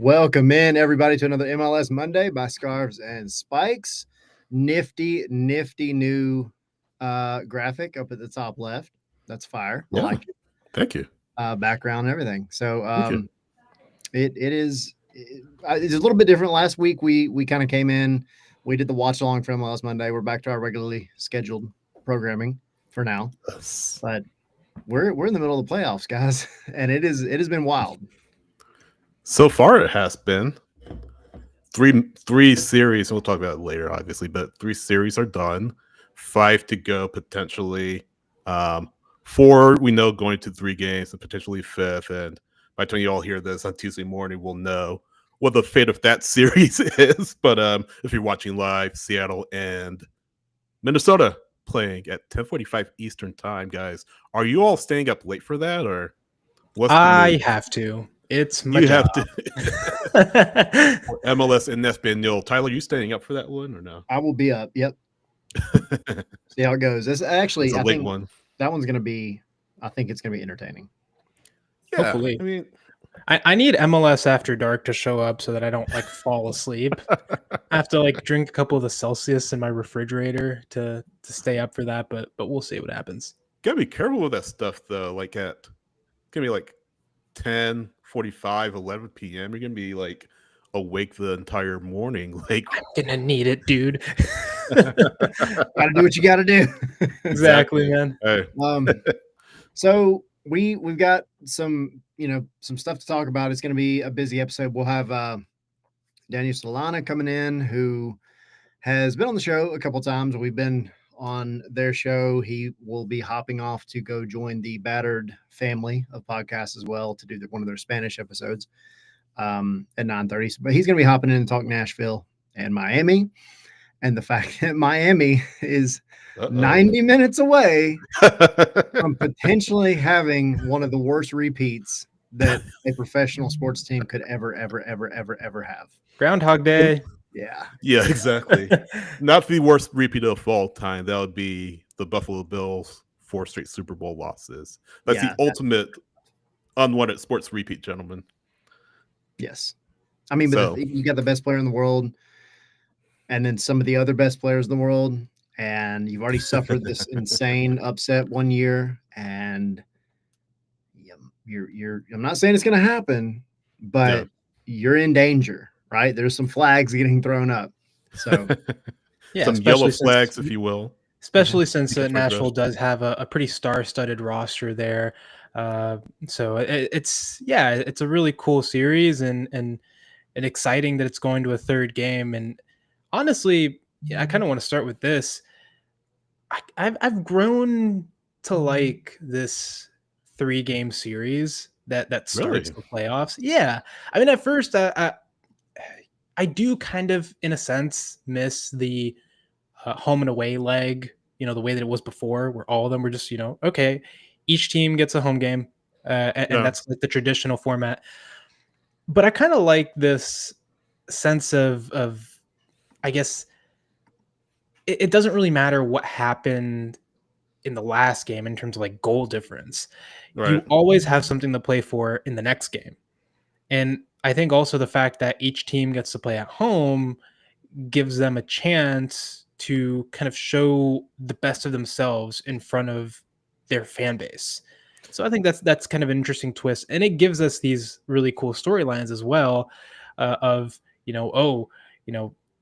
Welcome in, everybody, to another MLS Monday by Scarves and Spikes. Nifty new graphic up at the top left. That's fire. Yeah. I like it. Thank you. Background and everything. So It's it's a little bit different. Last week we kind of came in. We did the watch along for MLS Monday. We're back to our regularly scheduled programming for now. Yes. But we're in the middle of the playoffs, guys, and it has been wild. So far, it has been three series. We'll talk about it later, obviously, but 3 series are done. 5 to go potentially. 4 we know going to 3 games and potentially 5th. And by the time you all hear this on Tuesday morning, we'll know what the fate of that series is. But if you're watching live, Seattle and Minnesota playing at 10:45 Eastern time, guys. Are you all staying up late for that, or what's I have to? It's my job. Have to. MLS in Espanol. Tyler, you staying up for that one or no? I will be up. Yep. See how it goes. This actually, I think one. That one's going to be. I think it's going to be entertaining. Yeah, hopefully. I mean, I need MLS After Dark to show up so that I don't fall asleep. I have to drink a couple of the Celsius in my refrigerator to stay up for that, but we'll see what happens. Gotta be careful with that stuff though. Gonna be 10:45, 11 p.m. You're gonna be awake the entire morning. I'm gonna need it, dude. Gotta do what you gotta do. Exactly, man. Hey. So we've got some stuff to talk about. It's gonna be a busy episode. We'll have Daniel Solana coming in, who has been on the show a couple times. We've been on their show. He will be hopping off to go join the Battered family of podcasts as well to do one of their Spanish episodes at 9:30. But he's going to be hopping in and talk Nashville and Miami, and the fact that Miami is 90 minutes away from potentially having one of the worst repeats that a professional sports team could ever have. Groundhog Day. Yeah, exactly. Not the worst repeat of all time. That would be the Buffalo Bills 4 straight Super Bowl losses. That's the ultimate unwanted sports repeat, gentlemen. Yes. I mean, but you got the best player in the world and then some of the other best players in the world, and you've already suffered this insane upset one year, and I'm not saying it's going to happen, but you're in danger. Right, there's some flags getting thrown up. So, some yellow flags, if you will. Especially since Nashville does have a pretty star-studded roster there. So it's a really cool series and exciting that it's going to a 3rd game. And honestly, I kind of want to start with this. I've grown to like this 3-game series that starts the playoffs. Yeah, I mean, at first I do kind of, in a sense, miss the home and away leg, the way that it was before, where all of them were just, okay, each team gets a home game, and that's the traditional format. But I kind of like this sense of I guess, it doesn't really matter what happened in the last game in terms of goal difference. Right. You always have something to play for in the next game. And I think also the fact that each team gets to play at home gives them a chance to kind of show the best of themselves in front of their fan base. So I think that's kind of an interesting twist. And it gives us these really cool storylines as well of,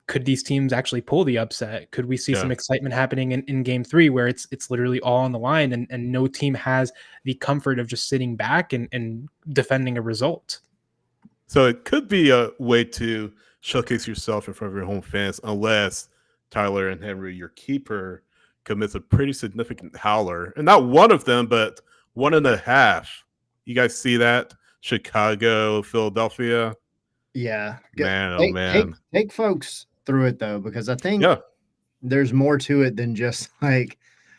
could these teams actually pull the upset? Could we see some excitement happening in game 3 where it's literally all on the line and no team has the comfort of just sitting back and defending a result? So it could be a way to showcase yourself in front of your home fans, unless Tyler and Henry, your keeper, commits a pretty significant howler. And not one of them, but 1.5. You guys see that? Chicago, Philadelphia. Yeah. Man, Take folks through it, though, because I think there's more to it than just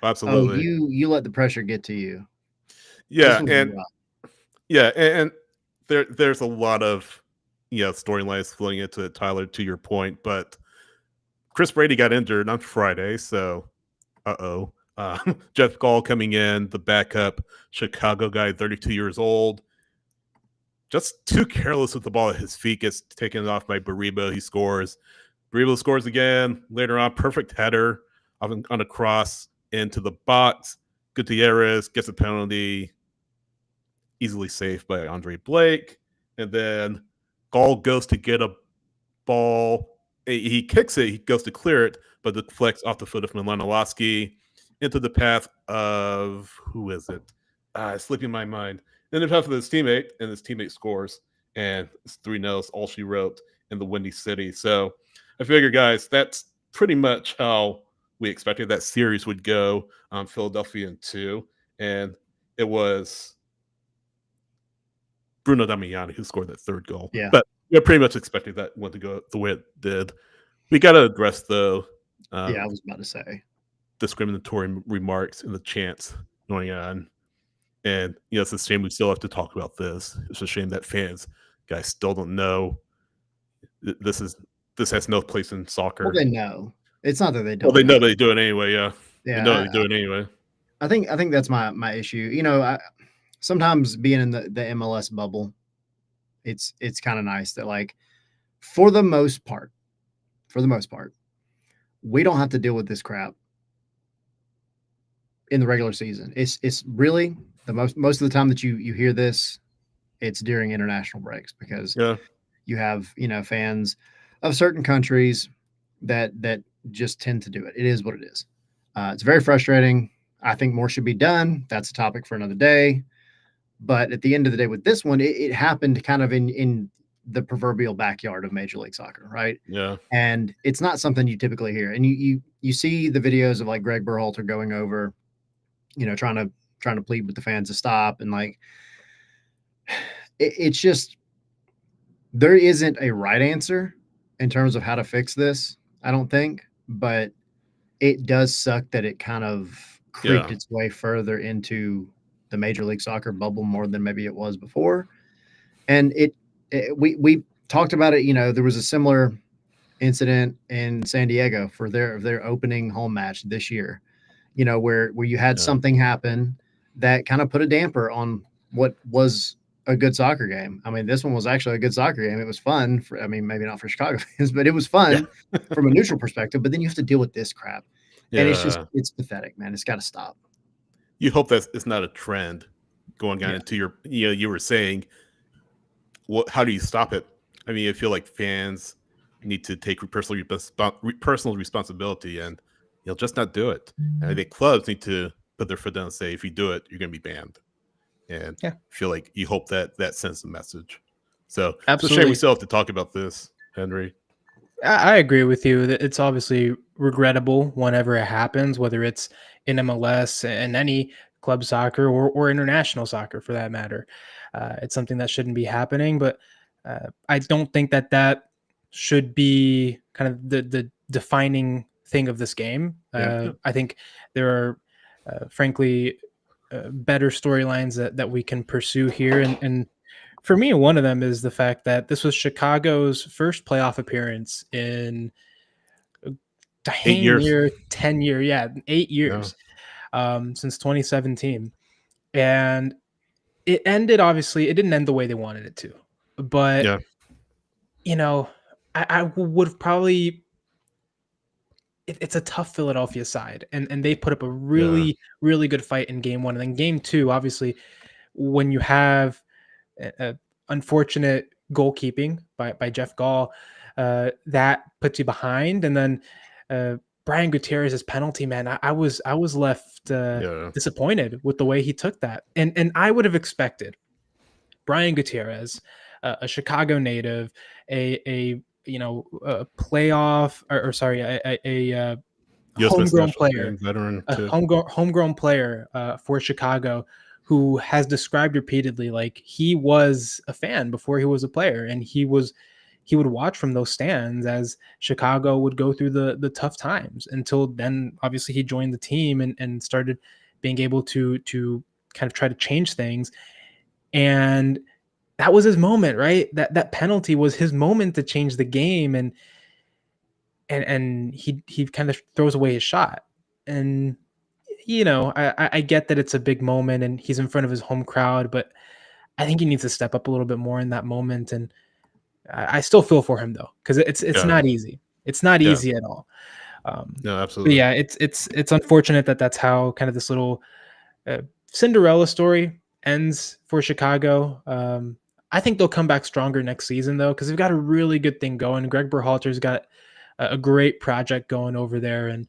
absolutely. You let the pressure get to you. Yeah, and there's a lot of storylines flowing into it, Tyler, to your point. But Chris Brady got injured on Friday, so Jeff Gall coming in, the backup Chicago guy, 32 years old. just too careless with the ball at his feet, gets taken off by Baribo. He scores. Baribo scores again later on. Perfect header on a cross into the box. Gutierrez gets a penalty, easily saved by Andre Blake. And then Gall goes to get a ball. He kicks it. He goes to clear it, but deflects off the foot of Milan Olowski into the path of, who is it? It's slipping my mind. In the path of his teammate, and his teammate scores. And it's 3-0, all she wrote in the Windy City. So I figure, guys, that's pretty much how we expected that series would go. Philadelphia in 2. And it was Bruno Damiani who scored that third goal. Yeah. But we pretty much expected that one to go the way it did. We got to address, though. I was about to say discriminatory remarks and the chants going on. And, it's a shame we still have to talk about this. It's a shame that fans, guys, still don't know this has no place in soccer. Well, they know. It's not that they don't. Well, they know they do it anyway, yeah. Yeah. They know they do it anyway. I think that's my issue. Sometimes being in the MLS bubble, it's kind of nice that, like, for the most part, we don't have to deal with this crap in the regular season. It's really the most of the time that you hear this, it's during international breaks, because you have fans of certain countries that just tend to do it. It is what it is. It's very frustrating. I think more should be done. That's a topic for another day. But at the end of the day, with this one, it happened kind of in the proverbial backyard of Major League Soccer, right? Yeah. And it's not something you typically hear. And you see the videos of, like, Greg Berhalter going over, trying to plead with the fans to stop, and, like, it's just, there isn't a right answer in terms of how to fix this, I don't think, but it does suck that it kind of creeped its way further into the Major League Soccer bubble more than maybe it was before. And we talked about it. There was a similar incident in San Diego for their opening home match this year, where you had something happen that kind of put a damper on what was a good soccer game. I mean, this one was actually a good soccer game. It was fun maybe not for Chicago fans, but it was fun from a neutral perspective. But then you have to deal with this crap. Yeah. And it's pathetic, man. It's got to stop. You hope that it's not a trend going on into your, you were saying, how do you stop it? I mean, I feel like fans need to take personal responsibility and, just not do it. And I think clubs need to put their foot down and say, if you do it, you're going to be banned. And I feel like you hope that sends a message. So it's a shame we still have to talk about this, Henry. I agree with you that it's obviously regrettable whenever it happens, whether it's in MLS and any club soccer or international soccer for that matter. It's something that shouldn't be happening, but I don't think that should be kind of the defining thing of this game. I think there are, frankly, better storylines that we can pursue here. And for me, one of them is the fact that this was Chicago's first playoff appearance in 8 years. 8 years since 2017. And it ended, obviously, it didn't end the way they wanted it to. But, I would have probably... It's a tough Philadelphia side, and they put up a really, really good fight in game 1. And then game 2, obviously, when you have unfortunate goalkeeping by Jeff Gall, that puts you behind. And then Brian Gutierrez's penalty, man, I was left disappointed with the way he took that. And I would have expected Brian Gutierrez, a Chicago native, a playoff a homegrown player, veteran, homegrown player for Chicago, who has described repeatedly, like, he was a fan before he was a player, and he would watch from those stands as Chicago would go through the tough times, until then obviously he joined the team and started being able to kind of try to change things. And that was his moment, right? That penalty was his moment to change the game, and he kind of throws away his shot. And I get that it's a big moment and he's in front of his home crowd, but I think he needs to step up a little bit more in that moment. And I still feel for him though, because it's not easy. It's not easy at all. No, but absolutely. yeah, it's unfortunate that that's how kind of this little Cinderella story ends for Chicago. I think they'll come back stronger next season though, because they've got a really good thing going. Greg Berhalter's got a great project going over there, and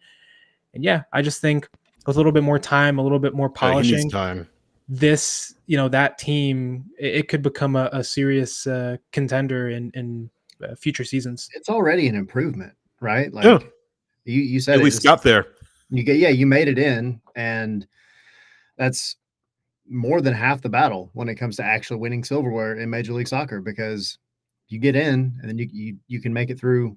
yeah, I just think with a little bit more time, a little bit more polishing, he needs time. This, that team, it could become a serious contender in future seasons. It's already an improvement, right? Like you said, at least got there. You made it in, and that's more than half the battle when it comes to actually winning silverware in Major League Soccer, because you get in and then you can make it through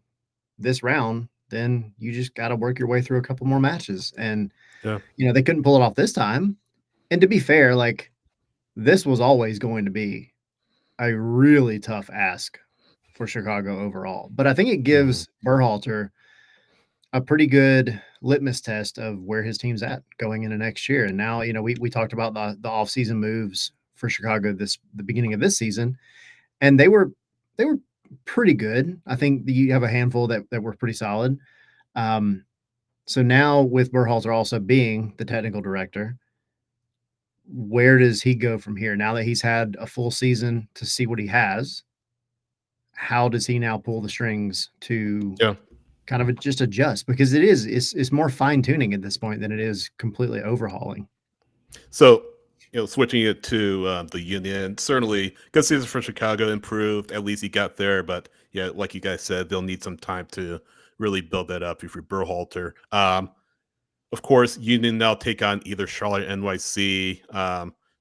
this round. Then you just got to work your way through a couple more matches, and they couldn't pull it off this time. And to be fair, like, this was always going to be a really tough ask for Chicago overall. But I think it gives Berhalter a pretty good litmus test of where his team's at going into next year. And now, we talked about the offseason moves for Chicago the beginning of this season, and they were pretty good. I think you have a handful that were pretty solid. So now with Berhalter also being the technical director, where does he go from here? Now that he's had a full season to see what he has, how does he now pull the strings to kind of just adjust? Because it's more fine tuning at this point than it is completely overhauling. So, switching it to the Union, certainly good season for Chicago, improved. At least he got there, but yeah, like you guys said, they'll need some time to really build that up if you're Berhalter. Of course, Union now take on either Charlotte or NYC.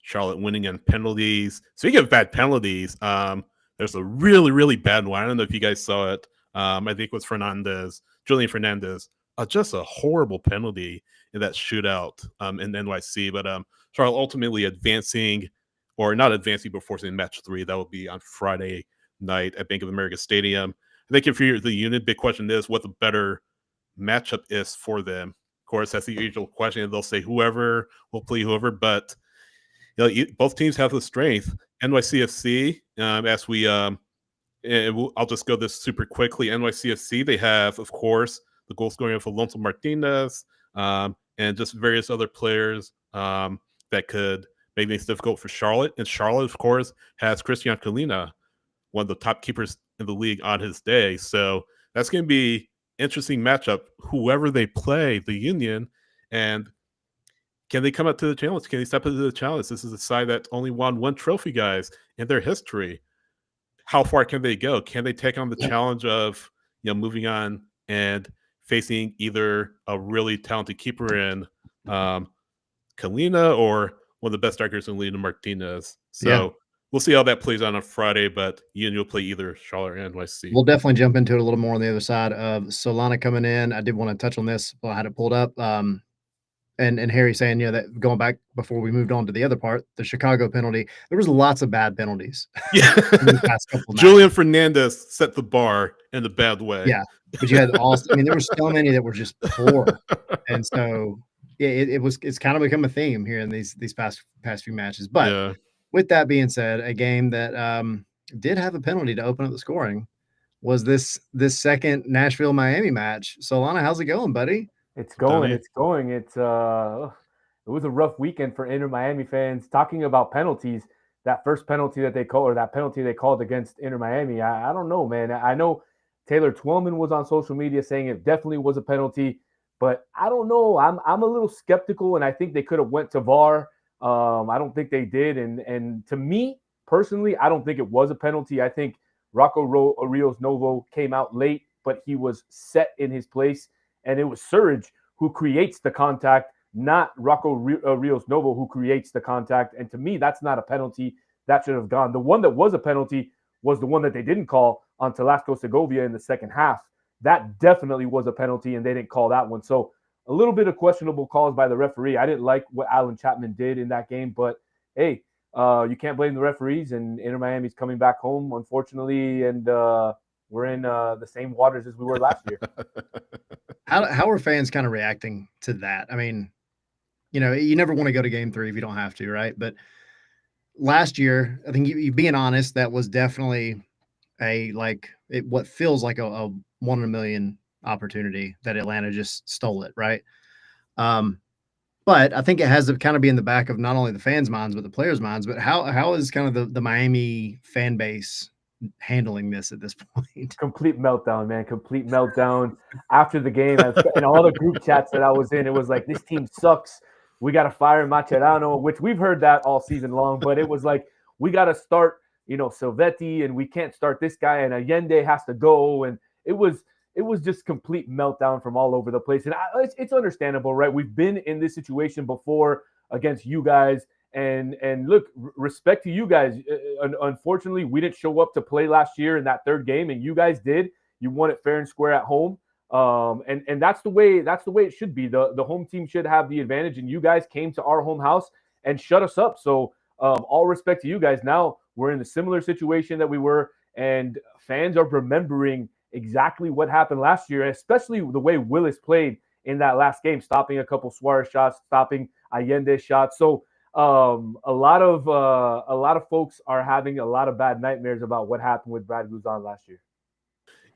Charlotte winning on penalties. Speaking of bad penalties, there's a really, really bad one. I don't know if you guys saw it. I think it was Julian Fernandez. Just a horrible penalty in that shootout in NYC. But Charlotte ultimately advancing, or not advancing, but forcing match 3. That will be on Friday night at Bank of America Stadium. I think if you're the Union, big question is what the better matchup is for them. Of course, that's the usual question. They'll say whoever will play whoever, but both teams have the strength. NYCFC, as we, I'll just go this super quickly. NYCFC, they have, of course, the goal scoring for Alonso Martinez, and just various other players that could make things difficult for Charlotte. And Charlotte, of course, has Christian Kalina, one of the top keepers in the league on his day. So that's going to be interesting matchup, whoever they play, the Union, and can they come up to the challenge? Can they step into the challenge? This is a side that only won 1 trophy, guys, in their history. How far can they go? Can they take on the challenge of moving on and facing either a really talented keeper in Kalina or one of the best strikers in Lina Martinez? So we'll see how that plays out on Friday, but Union will play either Charlotte or NYC. We'll definitely jump into it a little more on the other side of Solana coming in. I did want to touch on this while I had it pulled up. And Harry saying, that going back before we moved on to the other part, the Chicago penalty, there was lots of bad penalties. Yeah. Julian Fernandez set the bar in a bad way. Yeah. But you had there were so many that were just poor. And so it's kind of become a theme here in these past few matches. But with that being said, a game that did have a penalty to open up the scoring was this second Nashville Miami match. Solana, how's it going, buddy? It's going. It was a rough weekend for Inter Miami fans. Talking about penalties, that first penalty that they called, or that penalty they called against Inter Miami, I don't know, man. I know Taylor Twellman was on social media saying it definitely was a penalty, but I don't know. I'm a little skeptical, and I think they could have went to VAR. I don't think they did, and to me personally, I don't think it was a penalty. I think Rocco Rios Novo came out late, but he was set in his place. And it was Surridge who creates the contact, not Rocco Rios Novo who creates the contact. And to me, that's not a penalty. That should have gone. The one that was a penalty was the one that they didn't call on Telasco Segovia in the second half. That definitely was a penalty, and they didn't call that one. So a little bit of questionable calls by the referee. I didn't like what Alan Chapman did in that game, but hey, you can't blame the referees, and Inter Miami's coming back home, unfortunately, and we're in the same waters as we were last year. How are fans kind of reacting to that? I mean, you never want to go to game 3 if you don't have to, right? But last year, I think you being honest, that was definitely what feels like a 1 in a million opportunity that Atlanta just stole it, right? But I think it has to kind of be in the back of not only the fans' minds, but the players' minds. But how is kind of the Miami fan base handling this at this point? Complete meltdown, man. Complete meltdown after the game. And all the group chats that I was in, it was like, this team sucks. We got to fire Mascherano, which we've heard that all season long. But it was like, we got to start, Silvetti, and we can't start this guy, and Allende has to go. And it was just complete meltdown from all over the place. And it's understandable, right? We've been in this situation before against you guys. And look, respect to you guys. Unfortunately, we didn't show up to play last year in that third game, and you guys did. You won it fair and square at home. And that's the way it should be. The home team should have the advantage, and you guys came to our home house and shut us up. So all respect to you guys. Now we're in a similar situation that we were, and fans are remembering exactly what happened last year, especially the way Willis played in that last game, stopping a couple Suarez shots, stopping Allende shots. So a lot of folks are having a lot of bad nightmares about what happened with Brad Guzan last year.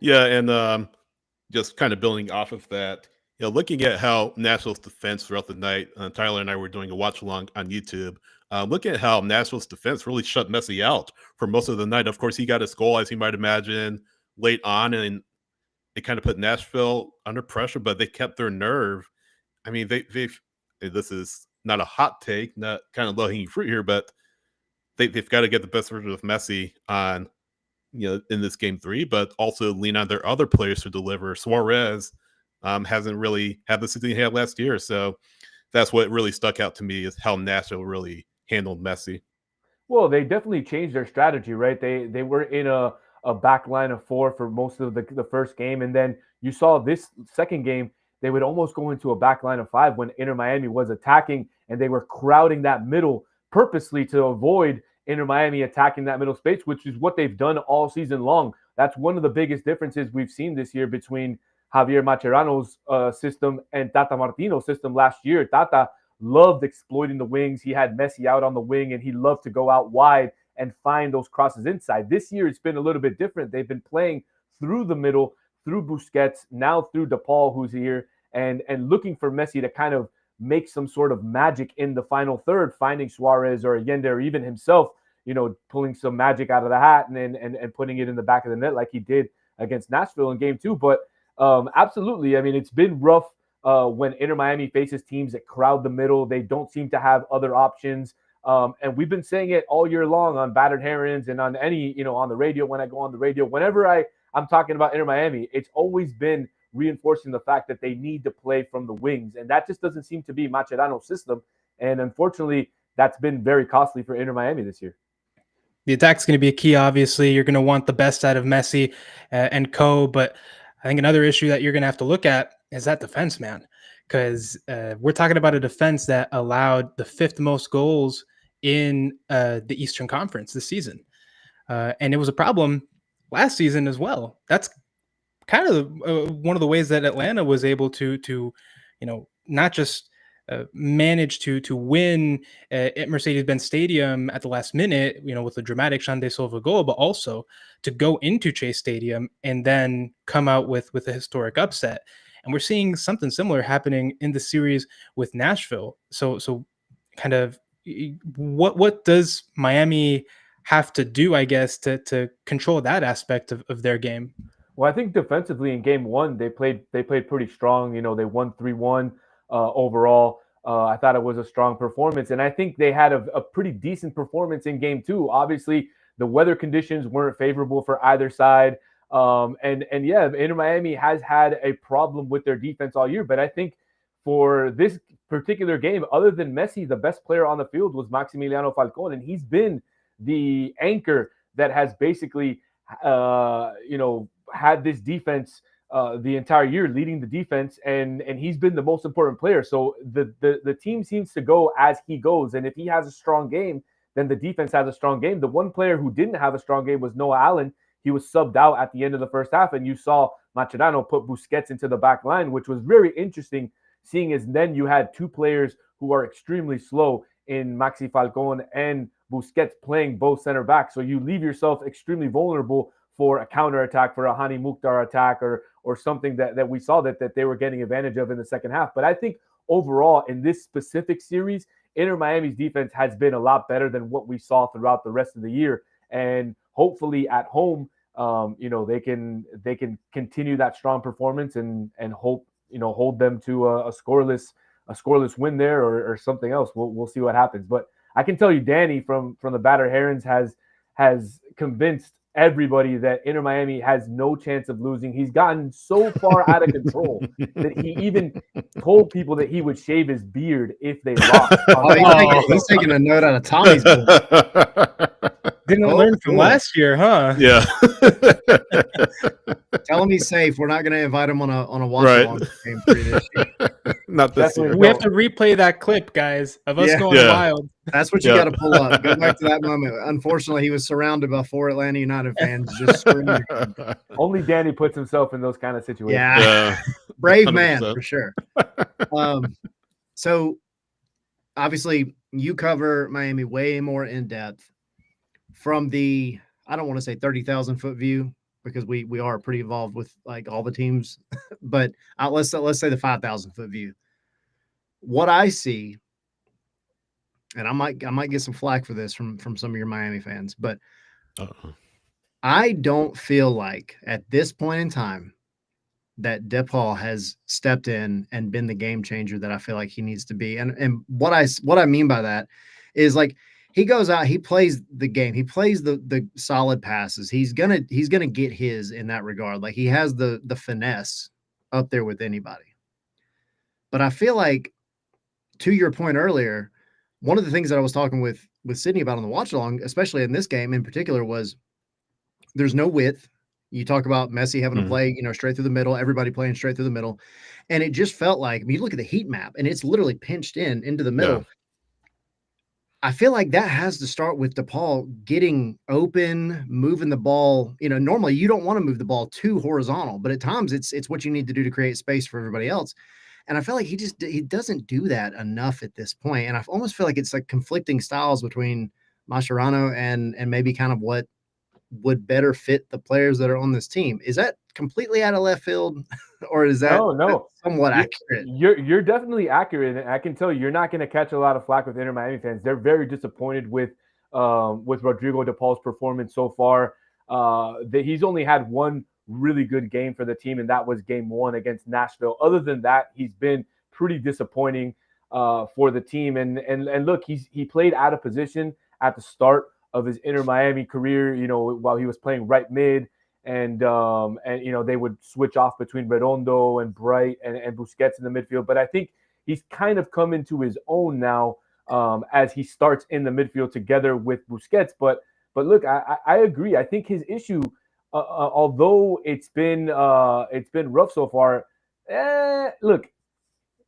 Yeah, and just kind of building off of that, looking at how Nashville's defense throughout the night, Tyler and I were doing a watch along on YouTube. Looking at how Nashville's defense really shut Messi out for most of the night. Of course, he got his goal, as you might imagine, late on, and it kind of put Nashville under pressure, but they kept their nerve. I mean, they've this is not a hot take, not kind of low-hanging fruit here, but they've got to get the best version of Messi on, in this game 3, but also lean on their other players to deliver. Suarez hasn't really had the season he had last year, so that's what really stuck out to me is how Nashville really handled Messi. Well, they definitely changed their strategy, right? They were in a back line of 4 for most of the first game, and then you saw this second game, they would almost go into a back line of 5 when Inter Miami was attacking, and they were crowding that middle purposely to avoid Inter Miami attacking that middle space, which is what they've done all season long. That's one of the biggest differences we've seen this year between Javier Mascherano's system and Tata Martino's system last year. Tata loved exploiting the wings. He had Messi out on the wing, and he loved to go out wide and find those crosses inside. This year, it's been a little bit different. They've been playing through the middle, through Busquets, now through DePaul, who's here, and looking for Messi to kind of make some sort of magic in the final third, finding Suarez or Allende or even himself, pulling some magic out of the hat and putting it in the back of the net like he did against Nashville in game 2. But absolutely, I mean, it's been rough when Inter Miami faces teams that crowd the middle. They don't seem to have other options. And we've been saying it all year long on Battered Herons and on any, on the radio, when I go on the radio, whenever I'm talking about Inter Miami, it's always been reinforcing the fact that they need to play from the wings. And that just doesn't seem to be Mascherano's system. And unfortunately, that's been very costly for Inter Miami this year. The attack's going to be a key, obviously. You're going to want the best out of Messi and co. But I think another issue that you're going to have to look at is that defense, man. Because we're talking about a defense that allowed the 5th most goals in the Eastern Conference this season. And it was a problem last season as well. That's kind of one of the ways that Atlanta was able to not just manage to win at Mercedes-Benz Stadium at the last minute, with a dramatic Xande Silva goal, but also to go into Chase Stadium and then come out with a historic upset. And we're seeing something similar happening in the series with Nashville. So kind of what does Miami have to do, I guess, to control that aspect of their game? Well, I think defensively in game 1, they played pretty strong. They won 3-1 overall. I thought it was a strong performance. And I think they had a pretty decent performance in game 2. Obviously, the weather conditions weren't favorable for either side. And yeah, Inter Miami has had a problem with their defense all year. But I think for this particular game, other than Messi, the best player on the field was Maximiliano Falcón. And he's been the anchor that has basically, had this defense the entire year, leading the defense, and he's been the most important player. So the team seems to go as he goes, and if he has a strong game, then the defense has a strong game. The one player who didn't have a strong game was Noah Allen. He was subbed out at the end of the first half, and you saw Mascherano put Busquets into the back line, which was very interesting, seeing as then you had 2 players who are extremely slow in Maxi Falcón and Busquets playing both center backs. So you leave yourself extremely vulnerable for a counterattack, for a Hani Mukhtar attack, or something that we saw that they were getting advantage of in the second half. But I think overall in this specific series, Inter Miami's defense has been a lot better than what we saw throughout the rest of the year. And hopefully at home, they can continue that strong performance and hold them to a scoreless win there or something else. We'll see what happens. But I can tell you, Danny from the Battered Herons has convinced everybody that Inter Miami has no chance of losing. He's gotten so far out of control that he even told people that he would shave his beard if they lost. He's taking a note out of Tommy's book. Didn't learn from last year, huh? Yeah. Tell him he's safe. We're not going to invite him on a watch along game 3 this year. Not this year. We have to replay that clip, guys, of us going wild. That's what you got to pull up. Go back to that moment. Unfortunately, he was surrounded by 4 Atlanta United fans just screaming. Only Danny puts himself in those kind of situations. Yeah. Brave 100%. Man, for sure. So, obviously, you cover Miami way more in depth from the, I don't want to say 30,000-foot view, because we are pretty involved with like all the teams, but let's say the 5,000-foot view. What I see, and I might get some flack for this from some of your Miami fans, but I don't feel like at this point in time that DePaul has stepped in and been the game changer that I feel like he needs to be. And what I mean by that is, like, he goes out, he plays the game, he plays the solid passes. He's gonna get his in that regard. Like, he has the finesse up there with anybody. But I feel like, to your point earlier, one of the things that I was talking with Sydney about on the watch along, especially in this game in particular, was there's no width. You talk about Messi having to play, straight through the middle, everybody playing straight through the middle. And it just felt like, I mean, you look at the heat map and it's literally pinched into the middle. Yeah. I feel like that has to start with DePaul getting open, moving the ball. Normally you don't want to move the ball too horizontal, but at times it's what you need to do to create space for everybody else. And I feel like he doesn't do that enough at this point. And I almost feel like it's like conflicting styles between Mascherano and maybe kind of what would better fit the players that are on this team. Is that completely out of left field, or is that somewhat accurate? You're definitely accurate, and I can tell you're not going to catch a lot of flack with Inter Miami fans. They're very disappointed with Rodrigo DePaul's performance so far. He's only had one really good game for the team, and that was game 1 against Nashville. Other than that, he's been pretty disappointing for the team. And look, he played out of position at the start of his Inter Miami career, while he was playing right mid, and they would switch off between Redondo and Bright and Busquets in the midfield. But I think he's kind of come into his own now as he starts in the midfield together with Busquets. But look, I agree. I think his issue, although it's been rough so far, look,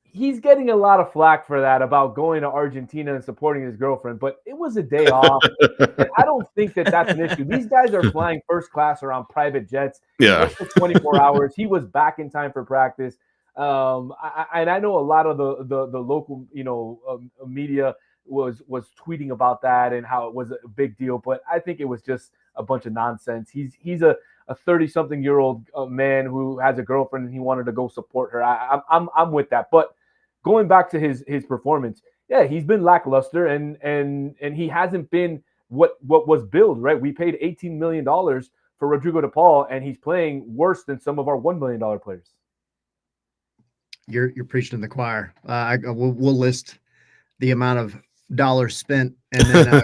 he's getting a lot of flack for that, about going to Argentina and supporting his girlfriend, but it was a day off. And I don't think that that's an issue. These guys are flying first class or on private jets. Yeah. For 24 hours. He was back in time for practice. I know a lot of the local, media was tweeting about that and how it was a big deal, but I think it was just a bunch of nonsense. He's a 30-something-year-old man who has a girlfriend and he wanted to go support her. I'm with that. But going back to his performance, yeah, he's been lackluster and he hasn't been what was billed, right? We paid $18 million for Rodrigo DePaul, and he's playing worse than some of our $1 million players. You're preaching to the choir. We'll list the amount of dollars spent, and then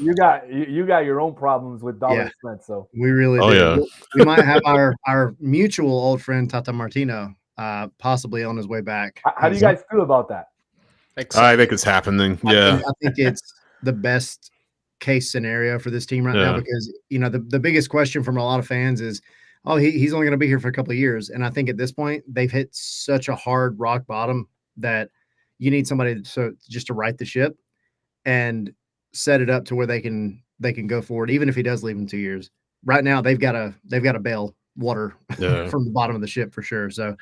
you got your own problems with dollars spent. So we really do. Yeah. We might have our mutual old friend Tata Martino possibly on his way back. How do you guys feel about that? I think it's happening. Yeah, I think it's the best case scenario for this team right now, because the biggest question from a lot of fans is, he's only going to be here for a couple of years, and I think at this point they've hit such a hard rock bottom that you need somebody just to right the ship and set it up to where they can go forward, even if he does leave in 2 years. Right now, they've got to bail water from the bottom of the ship for sure. So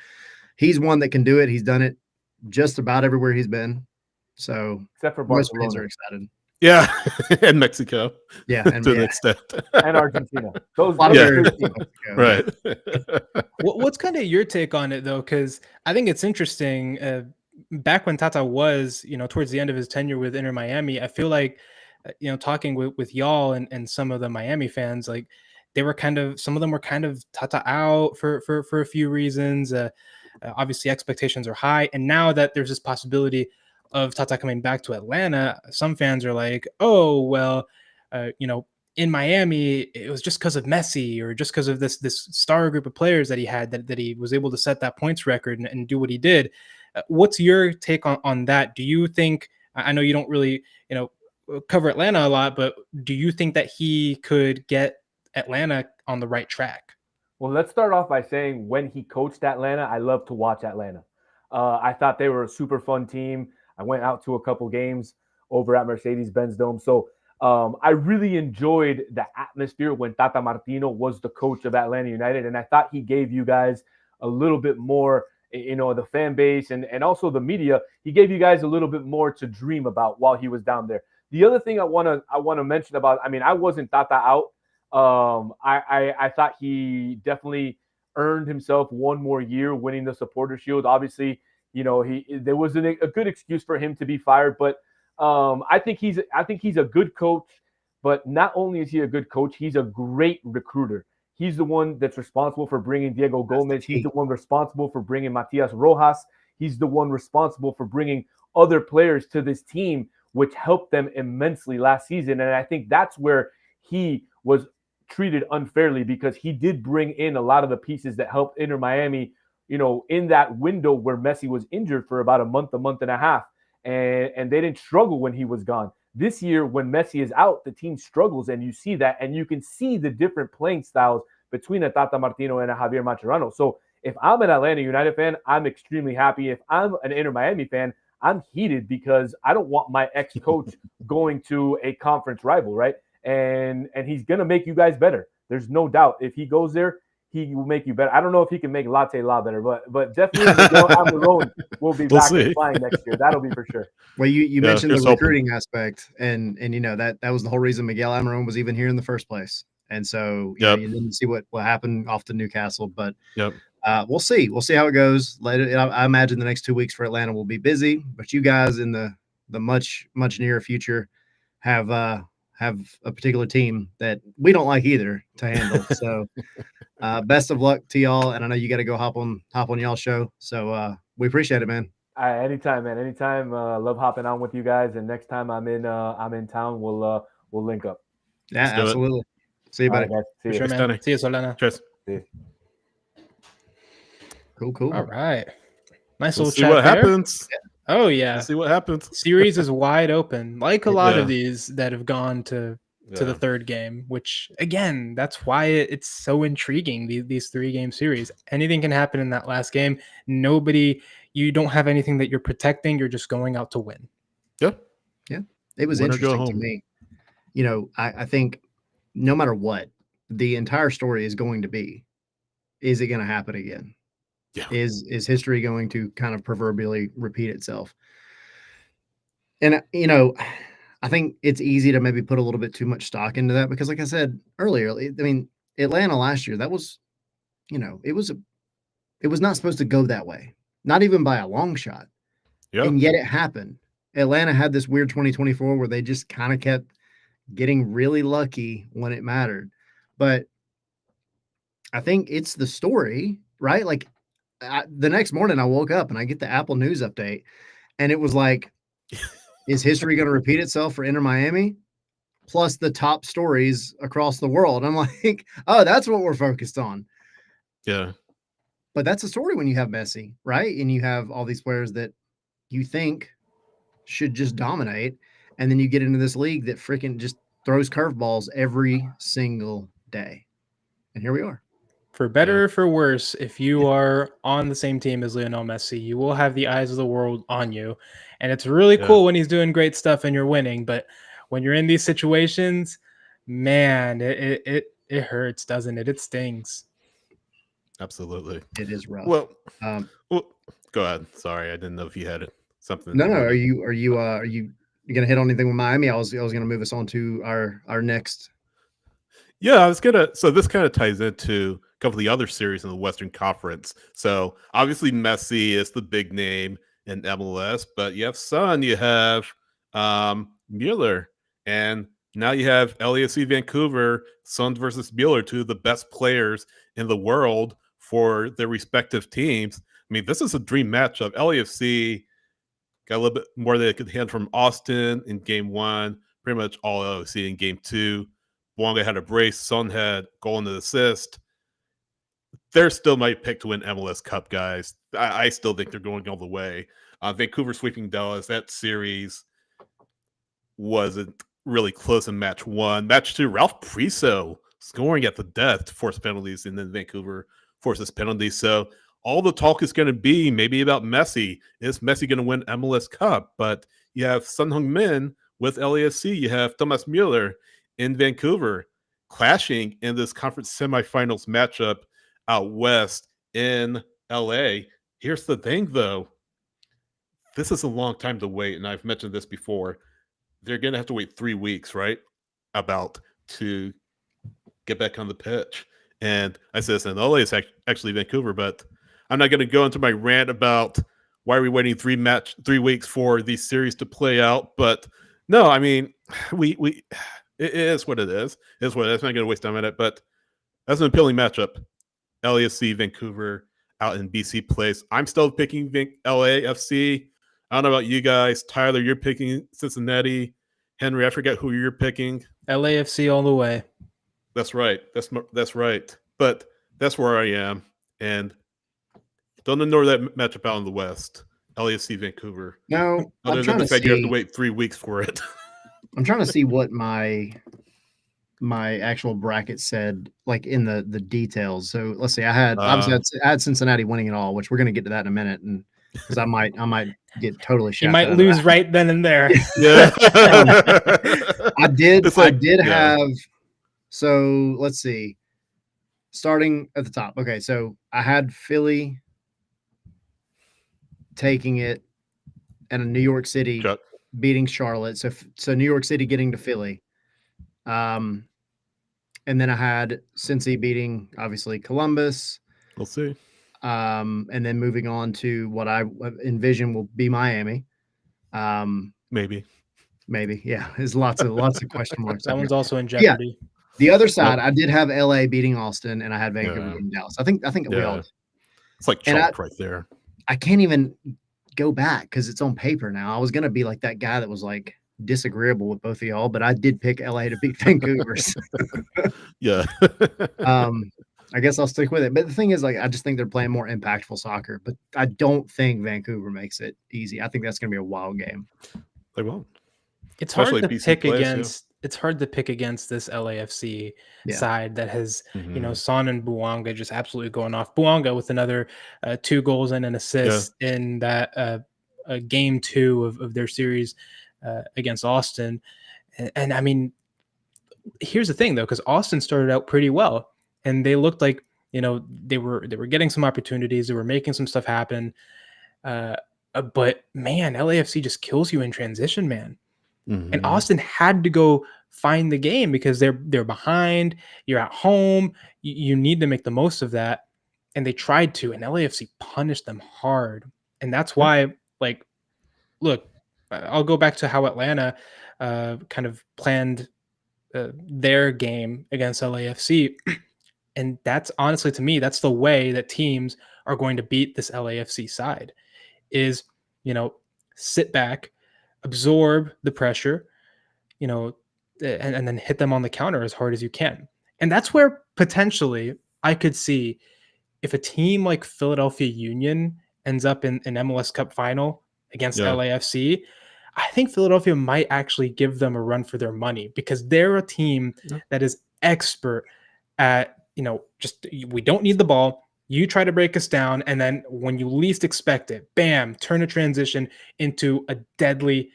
he's one that can do it. He's done it just about everywhere he's been. So except for most fans Barcelona are excited. Yeah, and Mexico. Yeah, and to an extent. and Argentina. Those Yeah. three teams. Right. What's kind of your take on it though? Because I think it's interesting. Back when Tata was, towards the end of his tenure with Inter Miami, I feel like, talking with y'all and some of the Miami fans, like some of them were kind of Tata out for a few reasons. Obviously, expectations are high, and now that there's this possibility of Tata coming back to Atlanta, some fans are like, oh well, in Miami, it was just because of Messi or just because of this star group of players that he had that he was able to set that points record and do what he did. What's your take on that? Do you think, I know you don't really, cover Atlanta a lot, but do you think that he could get Atlanta on the right track? Well, let's start off by saying when he coached Atlanta, I love to watch Atlanta. I thought they were a super fun team. I went out to a couple games over at Mercedes-Benz Dome. So I really enjoyed the atmosphere when Tata Martino was the coach of Atlanta United. And I thought he gave you guys a little bit more, the fan base and also the media. He gave you guys a little bit more to dream about while he was down there. The other thing I want to mention about, I wasn't Tata out. I thought he definitely earned himself one more year winning the Supporter Shield. Obviously, there wasn't a good excuse for him to be fired, but I think he's a good coach. But not only is he a good coach, he's a great recruiter. He's the one that's responsible for bringing Diego Gomez. He's the one responsible for bringing Matias Rojas. He's the one responsible for bringing other players to this team, which helped them immensely last season. And I think that's where he was treated unfairly, because he did bring in a lot of the pieces that helped Inter Miami, in that window where Messi was injured for about a month and a half. And they didn't struggle when he was gone. This year, when Messi is out, the team struggles, and you see that, and you can see the different playing styles between a Tata Martino and a Javier Mascherano. So if I'm an Atlanta United fan, I'm extremely happy. If I'm an Inter Miami fan, I'm heated, because I don't want my ex-coach going to a conference rival, right? And he's going to make you guys better. There's no doubt. If he goes there, he will make you better. I don't know if he can make Latte La better, but definitely Miguel Almiron will be back and flying next year. That'll be for sure. Well, you mentioned the recruiting aspect, and that was the whole reason Miguel Almiron was even here in the first place. And so you didn't see what happened off to Newcastle, but we'll see. We'll see how it goes. Later, I imagine the next 2 weeks for Atlanta will be busy, but you guys in the much nearer future have a particular team that we don't like either to handle. So best of luck to y'all. And I know you got to go hop on y'all's show. So we appreciate it, man. Anytime, man. Anytime. Love hopping on with you guys. And next time I'm in town, we'll link up. Yeah, absolutely. See you, buddy. Right, see you. Sure, man. See you, Solana. Cheers. Cool. All right. Nice We'll little see chat what there. happens. Oh yeah. We'll see what happens. Series is wide open, like a lot of these that have gone to the third game, which again, that's why it's so intriguing. These 3-game series, anything can happen in that last game. You don't have anything that you're protecting. You're just going out to win. Yeah. It was interesting to me. I think no matter what, the entire story is going to be, is it going to happen again? Yeah. Is history going to kind of proverbially repeat itself? And I think it's easy to maybe put a little bit too much stock into that, because like I said earlier, Atlanta last year, that was, it was not supposed to go that way, not even by a long shot. Yeah. And yet it happened. Atlanta had this weird 2024 where they just kind of kept getting really lucky when it mattered. But I think it's the story, right? Like the next morning I woke up and I get the Apple News update, and it was like, is history going to repeat itself for Inter Miami? Plus the top stories across the world. I'm like, oh, that's what we're focused on. Yeah. But that's a story when you have Messi, right? And you have all these players that you think should just dominate. And then you get into this league that freaking just throws curveballs every single day. And here we are. For better or for worse, if you are on the same team as Lionel Messi, you will have the eyes of the world on you. And it's really cool when he's doing great stuff and you're winning. But when you're in these situations, man, it hurts, doesn't it? It stings. Absolutely. It is rough. Well, go ahead. Sorry, I didn't know if you had something. No. Are you gonna hit on anything with Miami? I was gonna move us on to our next. Yeah, I was gonna. So this kind of ties into a couple of the other series in the Western Conference. So obviously Messi is the big name in MLS, but you have Son, you have Muller, and now you have LAFC Vancouver, Suns versus Muller, two of the best players in the world for their respective teams. I mean, this is a dream matchup. LAFC got a little bit more than they could hand from Austin in game one, pretty much all LAFC in game two. Bouanga had a brace, Son had goal and an assist. They're still my pick to win MLS Cup, guys. I still think they're going all the way. Vancouver sweeping Dallas, that series wasn't really close in match one. Match two, Ralph Priso scoring at the death to force penalties, and then Vancouver forces penalties. So all the talk is going to be maybe about Messi. Is Messi going to win MLS Cup? But you have Son Heung-Min with LAFC. You have Thomas Muller in Vancouver clashing in this conference semifinals matchup out west in LA. Here's the thing, though. This is a long time to wait, and I've mentioned this before. They're going to have to wait 3 weeks, right? To get back on the pitch. And I said this in LA, it's actually Vancouver, but I'm not going to go into my rant about why are we waiting 3 weeks for these series to play out. But no, I mean, it is what it is. It is what it is. I'm not going to waste time on it, but that's an appealing matchup. LAFC, Vancouver, out in BC Place. I'm still picking LAFC. I don't know about you guys. Tyler, you're picking Cincinnati. Henry, I forget who you're picking. LAFC all the way. That's right. That's right. But that's where I am. And don't ignore that matchup out in the West. LAFC, Vancouver. No, other than the fact you have to wait 3 weeks for it. I'm trying to see what my actual bracket said, like in the details. So let's see. I had Cincinnati winning it all, which we're going to get to that in a minute, and because I might get totally shafted. You might lose right then and there. Yeah, I did have. So let's see. Starting at the top. Okay, so I had Philly taking it, and New York City beating Charlotte. So New York City getting to Philly. And then I had Cincy beating obviously Columbus. We'll see. And then moving on to what I envision will be Miami. Maybe. Yeah. There's lots of question marks. That one's also in jeopardy. Yeah. The other side, I did have LA beating Austin, and I had Vancouver beating Dallas. I think we all. It's like chalk right there. I can't even go back because it's on paper now. I was gonna be like that guy that was like disagreeable with both of y'all, but I did pick LA to beat Vancouver. Yeah. I guess I'll stick with it. But the thing is, like, I just think they're playing more impactful soccer. But I don't think Vancouver makes it easy. I think that's going to be a wild game. They won't. It's hard to pick against. It's hard to pick against this LAFC side that has, Son and Bouanga just absolutely going off. Bouanga with another 2 goals and an assist in that game 2 of their series against Austin. And I mean, here's the thing though, because Austin started out pretty well. And they looked like, they were getting some opportunities. They were making some stuff happen. But man, LAFC just kills you in transition, man. Mm-hmm. And Austin had to go find the game because they're behind. You're at home. You need to make the most of that. And they tried to, and LAFC punished them hard. And that's why, like, look, I'll go back to how Atlanta kind of planned their game against LAFC. And that's honestly, to me, that's the way that teams are going to beat this LAFC side is, sit back, absorb the pressure, and then hit them on the counter as hard as you can. And that's where potentially I could see if a team like Philadelphia Union ends up in an MLS Cup final against LAFC, I think Philadelphia might actually give them a run for their money because they're a team that is expert at, just we don't need the ball. You try to break us down, and then when you least expect it, bam, turn a transition into a deadly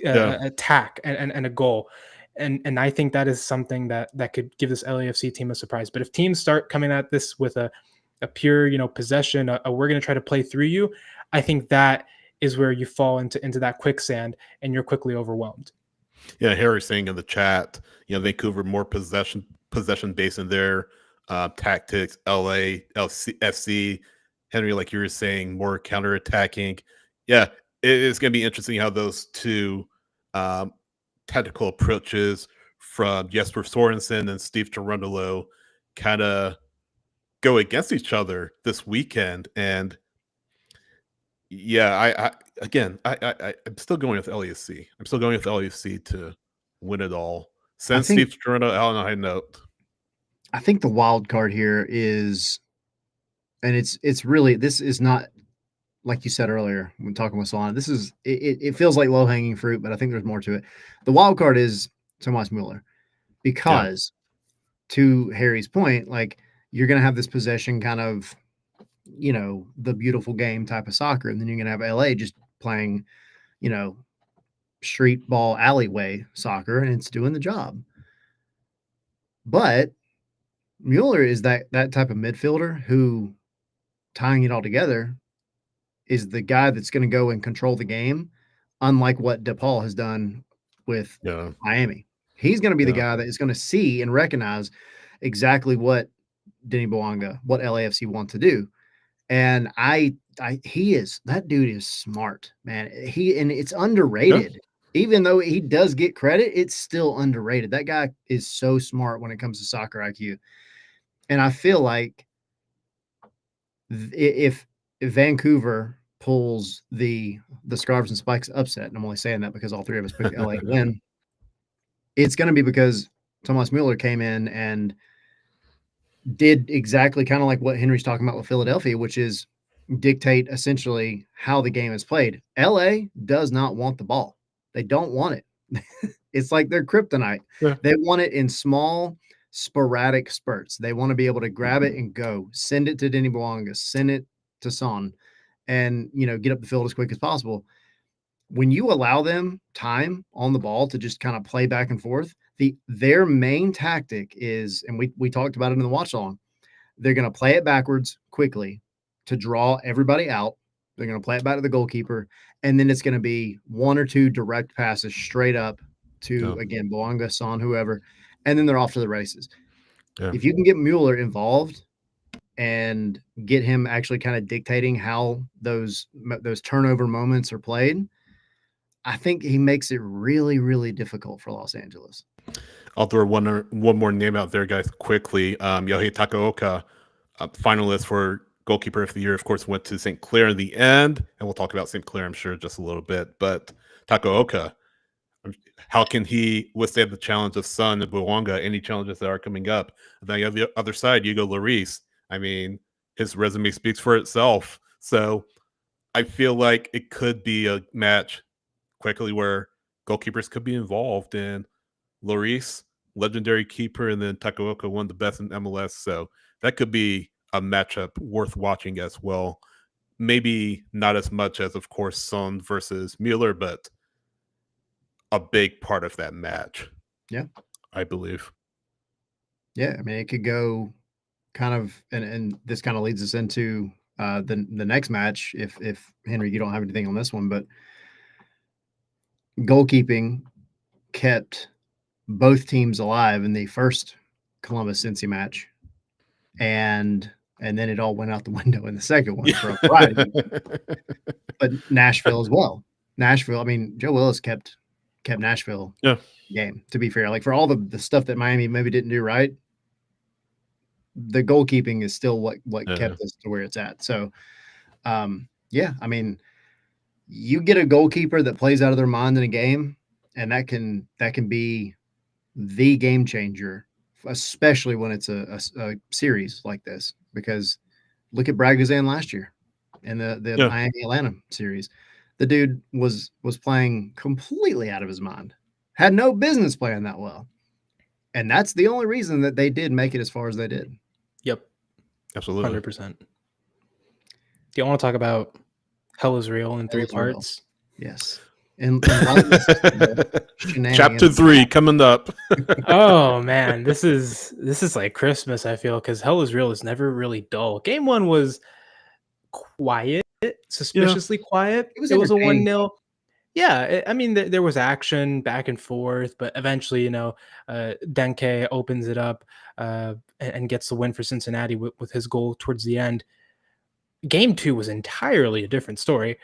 attack and a goal. And I think that is something that could give this LAFC team a surprise. But if teams start coming at this with a pure, possession, we're going to try to play through you, I think that is where you fall into that quicksand and you're quickly overwhelmed. Yeah, Harry's saying in the chat, Vancouver more possession based in their tactics. FC, Henry, like you were saying, more counterattacking. Yeah, it's going to be interesting how those two tactical approaches from Jesper Sorensen and Steve Cherundolo kind of go against each other this weekend. And yeah, I'm still going with LAFC. I'm still going with LAFC to win it all. Send Steve Cherundolo out on a high note. I think the wild card here is, and it's really, this is not, like you said earlier when talking with Solana, this is, it feels like low-hanging fruit, but I think there's more to it. The wild card is Thomas Muller, because to Harry's point, like, you're going to have this possession kind of, the beautiful game type of soccer, and then you're going to have LA just playing, street ball alleyway soccer, and it's doing the job. But Muller is that type of midfielder who, tying it all together, is the guy that's going to go and control the game, unlike what DePaul has done with Miami. He's going to be the guy that is going to see and recognize exactly what Denis Bouanga, what LAFC want to do. And that dude is smart, man. And it's underrated. Yeah. Even though he does get credit, it's still underrated. That guy is so smart when it comes to soccer IQ. And I feel like if Vancouver pulls the Scarves and Spikes upset, and I'm only saying that because all three of us picked LA to win, it's going to be because Thomas Muller came in and did exactly kind of like what Henry's talking about with Philadelphia, which is dictate essentially how the game is played. LA does not want the ball. They don't want it. It's like their kryptonite. Yeah. They want it in small, sporadic spurts. They want to be able to grab it and go, send it to Denis Bouanga, send it to Son, and get up the field as quick as possible. When you allow them time on the ball to just kind of play back and forth, their main tactic is, and we talked about it in the watch along, they're going to play it backwards quickly to draw everybody out. They're going to play it back to the goalkeeper, and then it's going to be one or two direct passes straight up to, again, Bouanga, Son, whoever, and then they're off to the races. Yeah. If you can get Muller involved and get him actually kind of dictating how those turnover moments are played, I think he makes it really, really difficult for Los Angeles. I'll throw one more name out there, guys, quickly. Yohei Takaoka, finalist for goalkeeper of the year, of course, went to St. Clair in the end, and we'll talk about St. Clair, I'm sure, just a little bit. But Takaoka, how can he withstand the challenge of Son and Bouanga, any challenges that are coming up? And then on the other side, Hugo Lloris. I mean, his resume speaks for itself. So I feel like it could be a match quickly where goalkeepers could be involved, and Lloris, legendary keeper, and then Takaoka, one of the best in MLS. So that could be a matchup worth watching as well. Maybe not as much as, of course, Son versus Muller, but a big part of that match. Yeah, I believe. Yeah, I mean, it could go kind of, and this kind of leads us into the next match. If Henry, you don't have anything on this one, but goalkeeping kept both teams alive in the first Columbus-Cincy match, and then it all went out the window in the second one for a variety. But Nashville as well. Nashville, I mean, Joe Willis kept Nashville game, to be fair. Like, for all the stuff that Miami maybe didn't do right, the goalkeeping is still what kept us to where it's at. So, yeah, I mean, you get a goalkeeper that plays out of their mind in a game, and that can be the game changer, especially when it's a series like this. Because look at Brad Guzan last year in the Miami Atlanta series. The dude was playing completely out of his mind, had no business playing that well, and that's the only reason that they did make it as far as they did. Yep, absolutely, 100%. Do you want to talk about Hell is Real in three parts? Yes. And Chapter 3 coming up. Oh man, this is like Christmas, I feel, because Hell is Real is never really dull. Game 1 was quiet, suspiciously quiet. It was a 1-0. Yeah, I mean, there was action back and forth, but eventually, Denke opens it up and gets the win for Cincinnati with his goal towards the end. Game 2 was entirely a different story.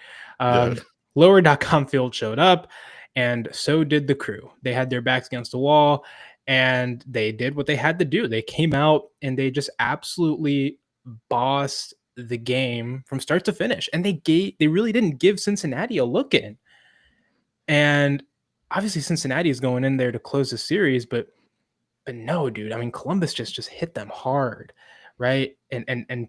Lower.com field showed up, and so did the Crew. They had their backs against the wall, and they did what they had to do. They came out and they just absolutely bossed the game from start to finish, and they really didn't give Cincinnati a look in. And obviously Cincinnati is going in there to close the series, but no, dude. I mean, Columbus just hit them hard, right? And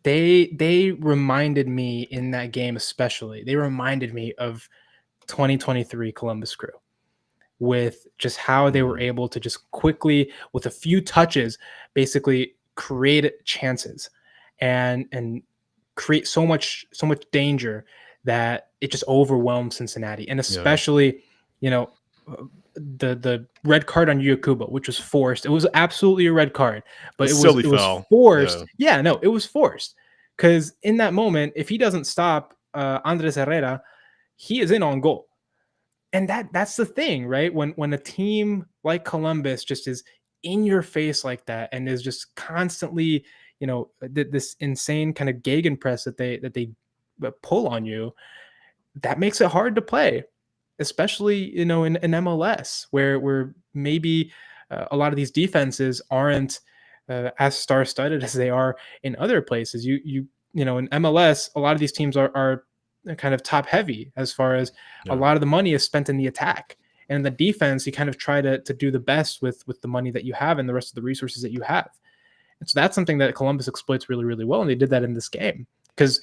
they reminded me in that game, especially. They reminded me of 2023 Columbus Crew, with just how they were able to just quickly, with a few touches, basically create chances and create so much danger that it just overwhelmed Cincinnati. And especially, the red card on Yakubo, which was forced. It was absolutely a red card, but it was forced. Yeah, no, it was forced, because in that moment, if he doesn't stop Andres Herrera, he is in on goal. And that's the thing, right? When a team like Columbus just is in your face like that and is just constantly, this insane kind of gegenpress that they pull on you, that makes it hard to play, especially in MLS, where maybe a lot of these defenses aren't as star-studded as they are in other places. In MLS, a lot of these teams are kind of top heavy, as far as a lot of the money is spent in the attack, and in the defense you kind of try to do the best with the money that you have and the rest of the resources that you have. And so that's something that Columbus exploits really, really well, and they did that in this game, because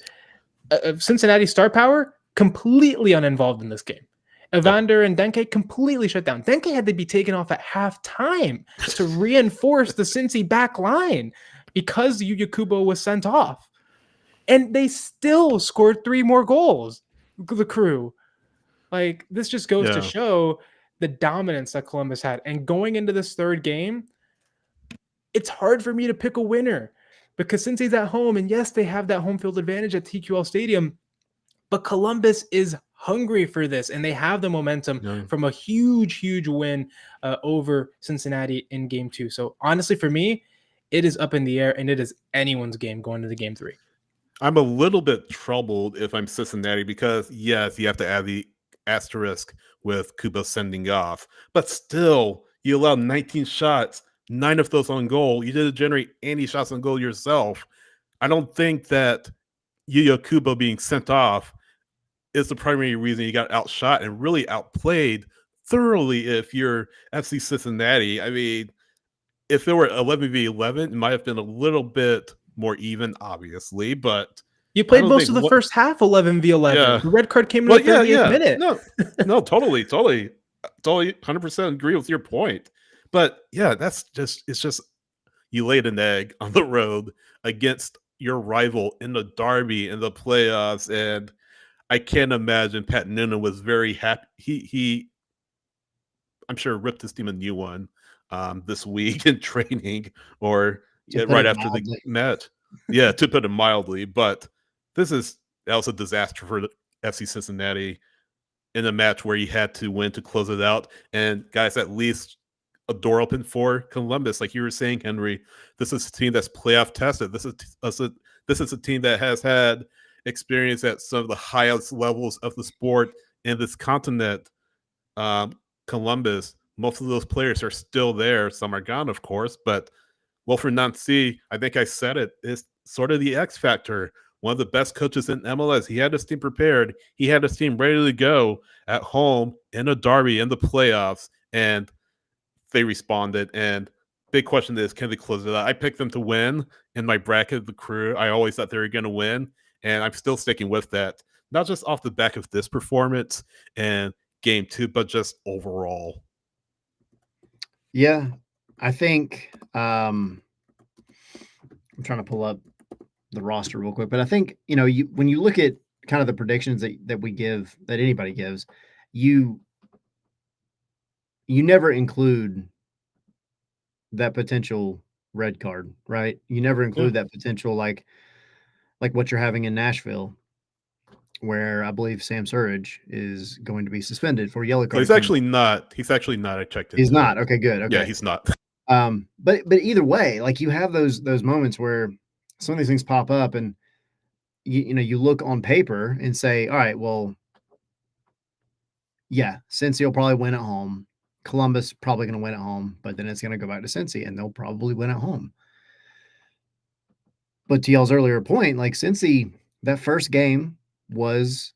Cincinnati star power completely uninvolved in this game. Evander and Denke completely shut down. Denke had to be taken off at halftime to reinforce the Cincy back line because Yakubo was sent off. And they still scored 3 more goals, the Crew. Like, this just goes to show the dominance that Columbus had. And going into this third game, it's hard for me to pick a winner, because Cincy's at home, and yes, they have that home field advantage at TQL Stadium, but Columbus is hungry for this, and they have the momentum from a huge win over Cincinnati in Game 2. So honestly, for me, it is up in the air, and it is anyone's game going into Game 3. I'm a little bit troubled if I'm Cincinnati, because yes, you have to add the asterisk with Kubo sending off, but still, you allowed 19 shots, 9 of those on goal. You didn't generate any shots on goal yourself. I don't think that Yuya Kubo being sent off is the primary reason you got outshot and really outplayed thoroughly if you're FC Cincinnati. I mean, if there were 11v11, it might have been a little bit more even, obviously, but you played most of the first half 11v11. Yeah. The red card came in the 38th minute. No, totally 100% agree with your point. But yeah, it's just you laid an egg on the road against your rival in the derby in the playoffs, and I can't imagine Pat Noonan was very happy. He I'm sure ripped his team a new one this week in training, or right after the match. Yeah, to put it mildly. But that was a disaster for FC Cincinnati in a match where he had to win to close it out. And guys, at least a door open for Columbus, like you were saying, Henry. This is a team that's playoff tested. This is a team that has had experience at some of the highest levels of the sport in this continent. Columbus, most of those players are still there. Some are gone, of course, but Wilfred Nancy, I think I said it, is sort of the X factor. One of the best coaches in MLS. He had his team prepared. He had his team ready to go at home in a derby in the playoffs, and they responded. And big question is, can they close it out? I picked them to win in my bracket, the Crew. I always thought they were going to win, and I'm still sticking with that. Not just off the back of this performance and Game 2, but just overall. Yeah, I think I'm trying to pull up the roster real quick, but I think, when you look at kind of the predictions that we give, that anybody gives, you never include that potential red card, right? You never include that potential, like what you're having in Nashville. where I believe Sam Surridge is going to be suspended for yellow card. So he's actually not. He's actually not. I checked it. He's not. Okay, good. Okay. Yeah, he's not. But either way, like you have those moments where some of these things pop up, and you look on paper and say, all right, well, yeah, Cincy will probably win at home. Columbus probably going to win at home, but then it's going to go back to Cincy, and they'll probably win at home. But to y'all's earlier point, like Cincy, that first game it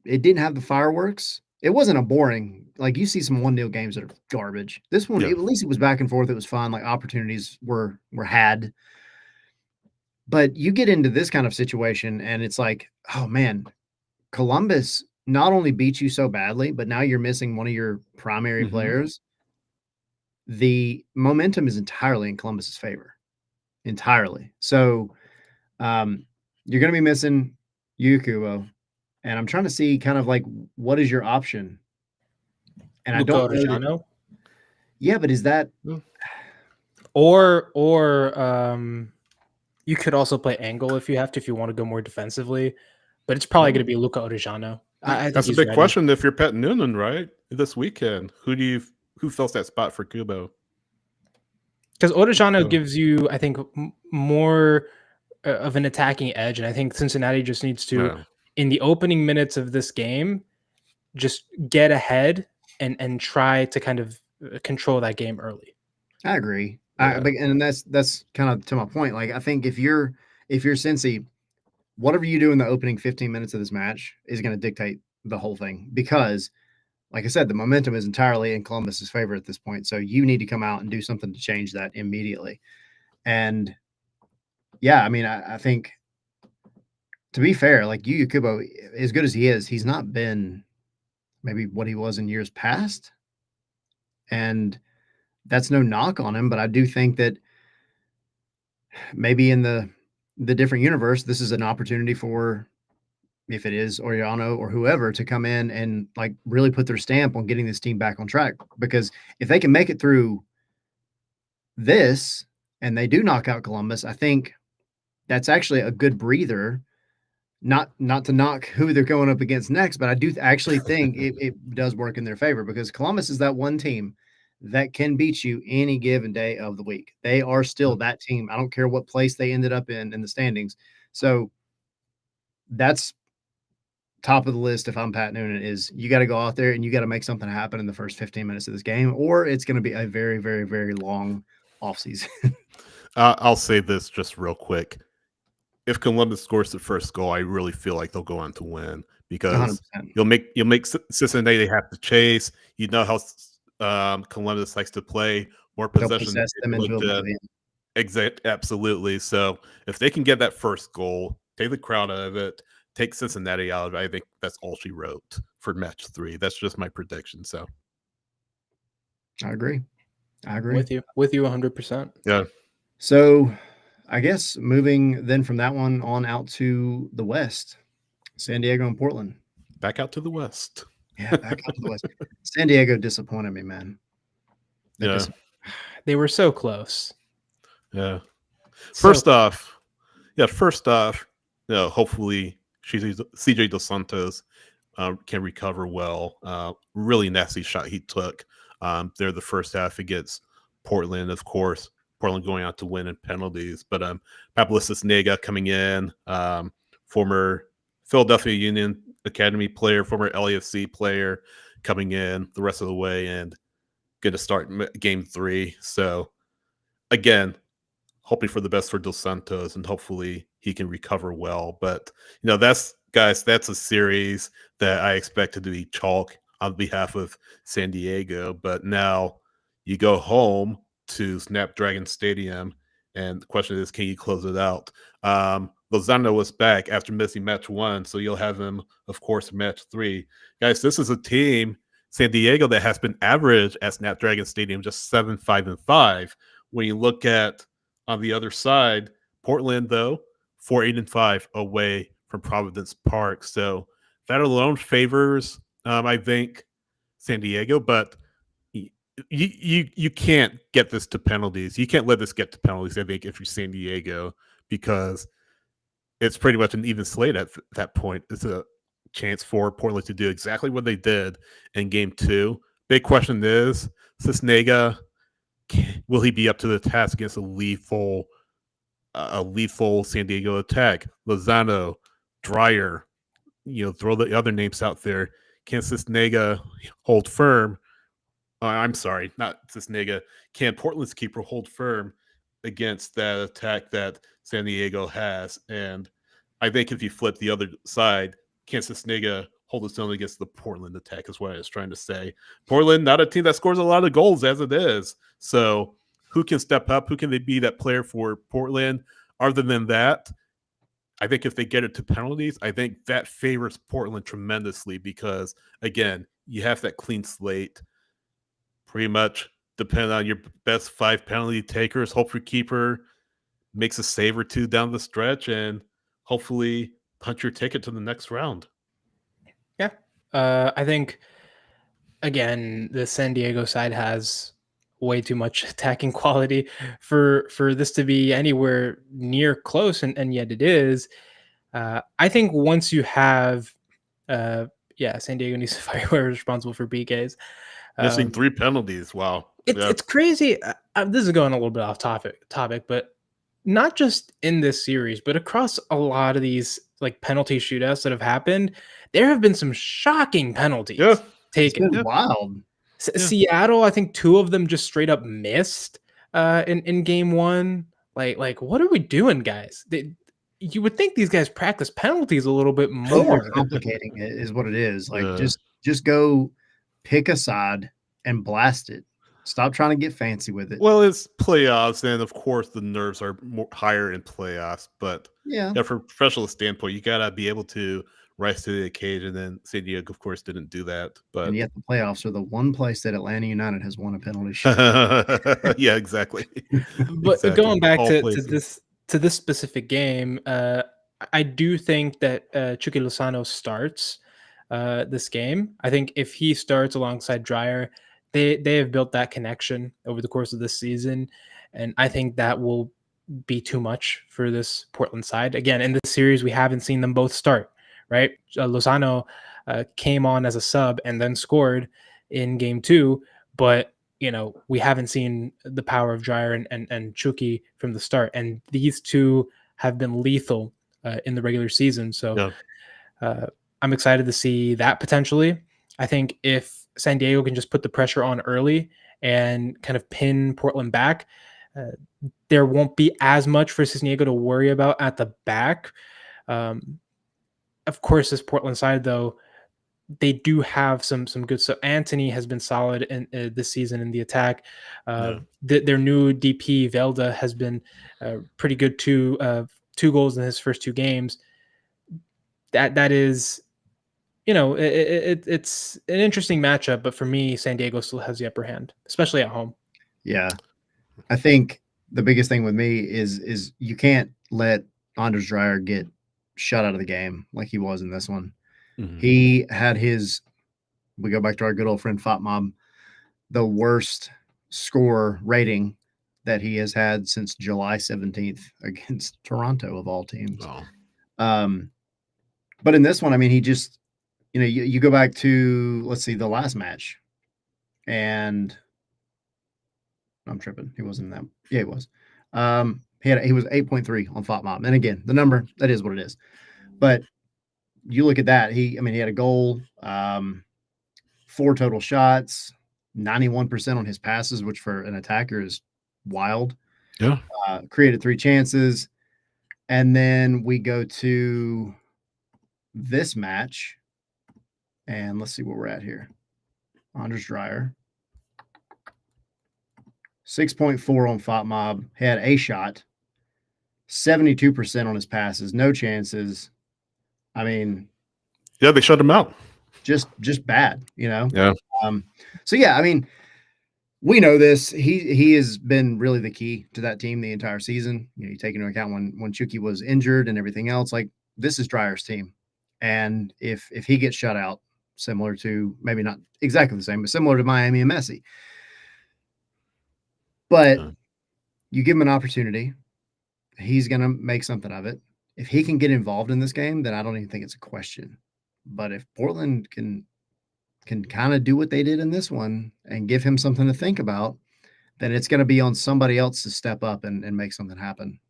didn't have the fireworks. It wasn't a boring, like you see some 1-0 games that are garbage. This one, at least it was back and forth. It was fun. Like opportunities were had. But you get into this kind of situation and it's like, oh man, Columbus not only beat you so badly, but now you're missing one of your primary players. The momentum is entirely in Columbus's favor. Entirely. So you're going to be missing Yu Kubo. And I'm trying to see kind of like, what is your option? And I don't know. Yeah, but is that or you could also play Angle if you have to, if you want to go more defensively, but it's probably going to be Luca Orejano. That's a big question. If you're Pat Noonan, right, this weekend, who fills that spot for Kubo? Because Orejano gives you, I think, more of an attacking edge, and I think Cincinnati just needs to, in the opening minutes of this game, just get ahead and try to kind of control that game early. I agree. And that's kind of to my point. Like, I think if you're Cincy, whatever you do in the opening 15 minutes of this match is going to dictate the whole thing, because like I said, the momentum is entirely in Columbus's favor at this point. So you need to come out and do something to change that immediately. And yeah, I mean, I think, to be fair, like Yu Kubo, as good as he is, he's not been maybe what he was in years past. And that's no knock on him, but I do think that maybe in the different universe, this is an opportunity for, if it is Orellano or whoever, to come in and like really put their stamp on getting this team back on track. Because if they can make it through this and they do knock out Columbus, I think that's actually a good breather. Not to knock who they're going up against next, but I do actually think it does work in their favor, because Columbus is that one team that can beat you any given day of the week. They are still that team. I don't care what place they ended up in the standings. So that's top of the list. If I'm Pat Noonan, is you got to go out there and you got to make something happen in the first 15 minutes of this game, or it's going to be a very, very, very long offseason. I'll say this just real quick. If Columbus scores the first goal, I really feel like they'll go on to win, because 100%. You'll make Cincinnati have to chase. You know how Columbus likes to play more possession. Absolutely. So if they can get that first goal, take the crowd out of it, take Cincinnati out of it, I think that's all she wrote for match 3. That's just my prediction. So I agree with you 100%. Yeah. So I guess moving then from that one on out to the West, San Diego and Portland. Back out to the West. Yeah, back out to the West. San Diego disappointed me, man. They were so close. Yeah. First off, hopefully CJ Dos Santos can recover well. Really nasty shot he took there the first half against Portland. Of course, Portland going out to win in penalties. But Pablo Cisnega coming in, former Philadelphia Union Academy player, former LAFC player, coming in the rest of the way and going to start game 3. So, again, hoping for the best for Dos Santos, and hopefully he can recover well. But, that's a series that I expected to be chalk on behalf of San Diego. But now you go home to Snapdragon Stadium, and the question is, can you close it out? Lozano was back after missing match 1, so you'll have him, of course, match 3. Guys, this is a team, San Diego, that has been average at Snapdragon Stadium, just 7-5-5. When you look at on the other side, Portland, though, 4-8-5 away from Providence Park. So that alone favors, I think, San Diego, but you can't get this to penalties. You can't let this get to penalties, I think, if you're San Diego, because it's pretty much an even slate at that point. It's a chance for Portland to do exactly what they did in Game 2. Big question is, Cisnega, will he be up to the task against a lethal San Diego attack? Lozano, Dreyer, throw the other names out there. Can Cisnega hold firm? I'm sorry, not Cisnega. Can Portland's keeper hold firm against that attack that San Diego has? And I think if you flip the other side, can Cisnega hold its own against the Portland attack is what I was trying to say. Portland, not a team that scores a lot of goals as it is. So who can step up? Who can they be that player for Portland? Other than that, I think if they get it to penalties, I think that favors Portland tremendously because, again, you have that clean slate. Pretty much depend on your best 5 penalty takers. Hope your keeper makes a save or 2 down the stretch and hopefully punch your ticket to the next round. Yeah. I think, again, the San Diego side has way too much attacking quality for this to be anywhere near close, and yet it is. I think once you have, San Diego needs to fire whoever's responsible for PKs. Missing 3 penalties. Wow. It's crazy. This is going a little bit off topic, but not just in this series, but across a lot of these like penalty shootouts that have happened, there have been some shocking penalties taken. It's wild. Seattle, I think 2 of them just straight up missed in Game 1. Like what are we doing, guys? You would think these guys practice penalties a little bit more. Complicating it is what it is. Like just go pick a side and blast it. Stop trying to get fancy with it. Well, it's playoffs, and of course the nerves are higher in playoffs. But from a professional standpoint, you gotta be able to rise to the occasion. And San Diego, of course, didn't do that. But and yet the playoffs are the one place that Atlanta United has won a penalty shootout. Yeah, exactly. But going back to this specific game, I do think that Chucky Lozano starts this game. I think if he starts alongside Dreyer, they have built that connection over the course of this season, and I think that will be too much for this Portland side. Again, in this series, we haven't seen them both start, right? Lozano came on as a sub and then scored in Game 2, but we haven't seen the power of Dreyer and Chucky from the start, and these 2 have been lethal in the regular season. So I'm excited to see that potentially. I think if San Diego can just put the pressure on early and kind of pin Portland back, there won't be as much for San Diego to worry about at the back. Of course, this Portland side, though, they do have some good stuff. Anthony has been solid in this season in the attack. Their new DP, Velda, has been pretty good too. 2 goals in his first 2 games. That is... it's an interesting matchup, but for me, San Diego still has the upper hand, especially at home. Yeah. I think the biggest thing with me is you can't let Anders Dreyer get shut out of the game like he was in this one. Mm-hmm. He had we go back to our good old friend Fatmob, the worst score rating that he has had since July 17th against Toronto of all teams. Oh. But in this one, I mean, he just, you go back to, let's see, the last match, and I'm tripping. He wasn't that. Yeah, he was. He was 8.3 on FOTMOB. And again, the number, that is what it is. But you look at that. He had a goal, 4 total shots, 91% on his passes, which for an attacker is wild. Yeah. Created 3 chances. And then we go to this match. And let's see where we're at here. Anders Dreyer. 6.4 on FOTMOB. Had a shot. 72% on his passes. No chances. I mean. Yeah, they shut him out. Just bad, Yeah. So, yeah, I mean, we know this. He has been really the key to that team the entire season. You take into account when Chucky was injured and everything else. Like, this is Dreyer's team. And if he gets shut out, similar to, maybe not exactly the same, but similar to Miami and Messi. But you give him an opportunity, he's going to make something of it. if he can get involved in this game, then I don't even think it's a question. But if Portland can kind of do what they did in this one and give him something to think about, then it's going to be on somebody else to step up and make something happen.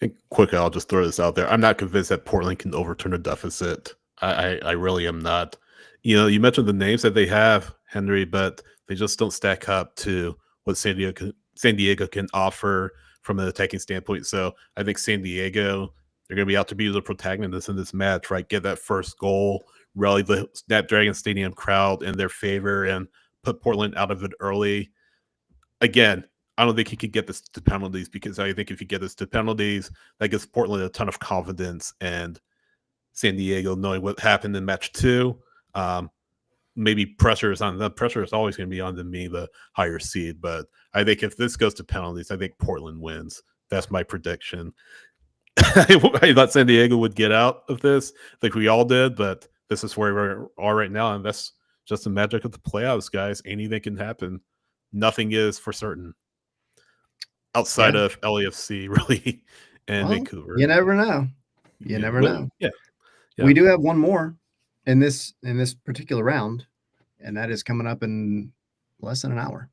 And quickly, I'll just throw this out there. I'm not convinced that Portland can overturn a deficit. I really am not. You mentioned the names that they have, Henry, but they just don't stack up to what San Diego can offer from an attacking standpoint. So I think San Diego, they're going to be out to be the protagonists in this match, right? Get that first goal, rally the Snapdragon Stadium crowd in their favor, and put Portland out of it early. Again, I don't think he could get this to penalties, because I think if you get this to penalties, that gives Portland a ton of confidence, and San Diego, knowing what happened in match 2, maybe pressure is on them. Pressure is always going to be on them being the higher seed, but I think if this goes to penalties, I think Portland wins. That's my prediction. I thought San Diego would get out of this, like we all did, but this is where we are right now, and that's just the magic of the playoffs, guys. Anything can happen. Nothing is for certain outside of LAFC, really, and Vancouver. You never know. You never know. Yeah. We do have one more in this particular round, and that is coming up in less than an hour.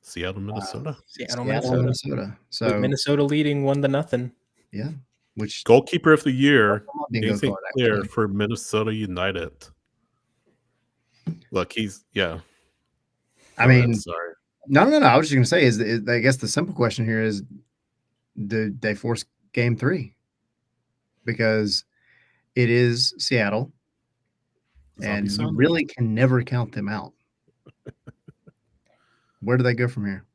Seattle, Minnesota. Seattle, Minnesota. So with Minnesota leading 1-0. Yeah. Which goalkeeper of the year? Anything clear for Minnesota United? Look, he's I mean, sorry. No. I was just going to say is I guess the simple question here is, did they force game 3? Because it is Seattle, and you really can never count them out. Where do they go from here?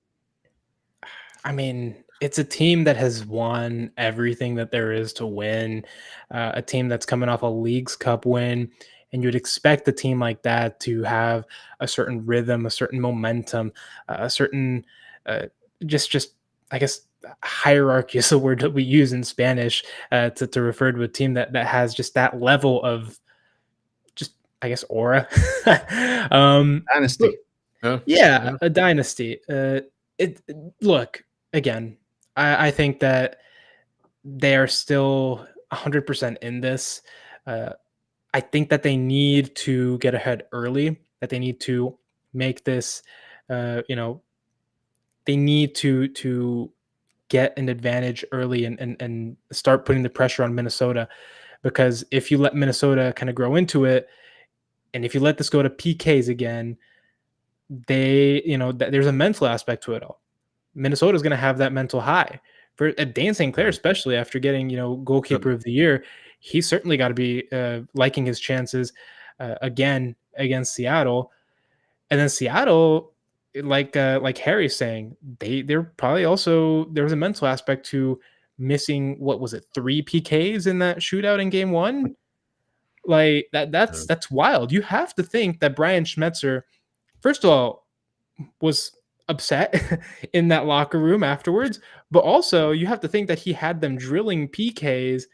I mean, it's a team that has won everything that there is to win, a team that's coming off a Leagues Cup win, and you'd expect a team like that to have a certain rhythm, a certain momentum, a certain just I guess hierarchy is the word that we use in Spanish to refer to a team that has just that level of just, I guess, aura. Dynasty. Yeah, a dynasty. Look, again, I think that they are still 100% in this. I think that they need to get ahead early, that they need to make this, they need to get an advantage early and start putting the pressure on Minnesota, because if you let Minnesota kind of grow into it, and if you let this go to PKs again, there's a mental aspect to it all. Minnesota is going to have that mental high. For Dan St. Clair, especially after getting, goalkeeper of the year, he's certainly got to be liking his chances again against Seattle. And then Seattle, like Harry's saying, they're probably also, there was a mental aspect to missing, what was it, 3 PKs in that shootout in game 1? Like that's wild. You have to think that Brian Schmetzer, first of all, was upset in that locker room afterwards, but also you have to think that he had them drilling PKs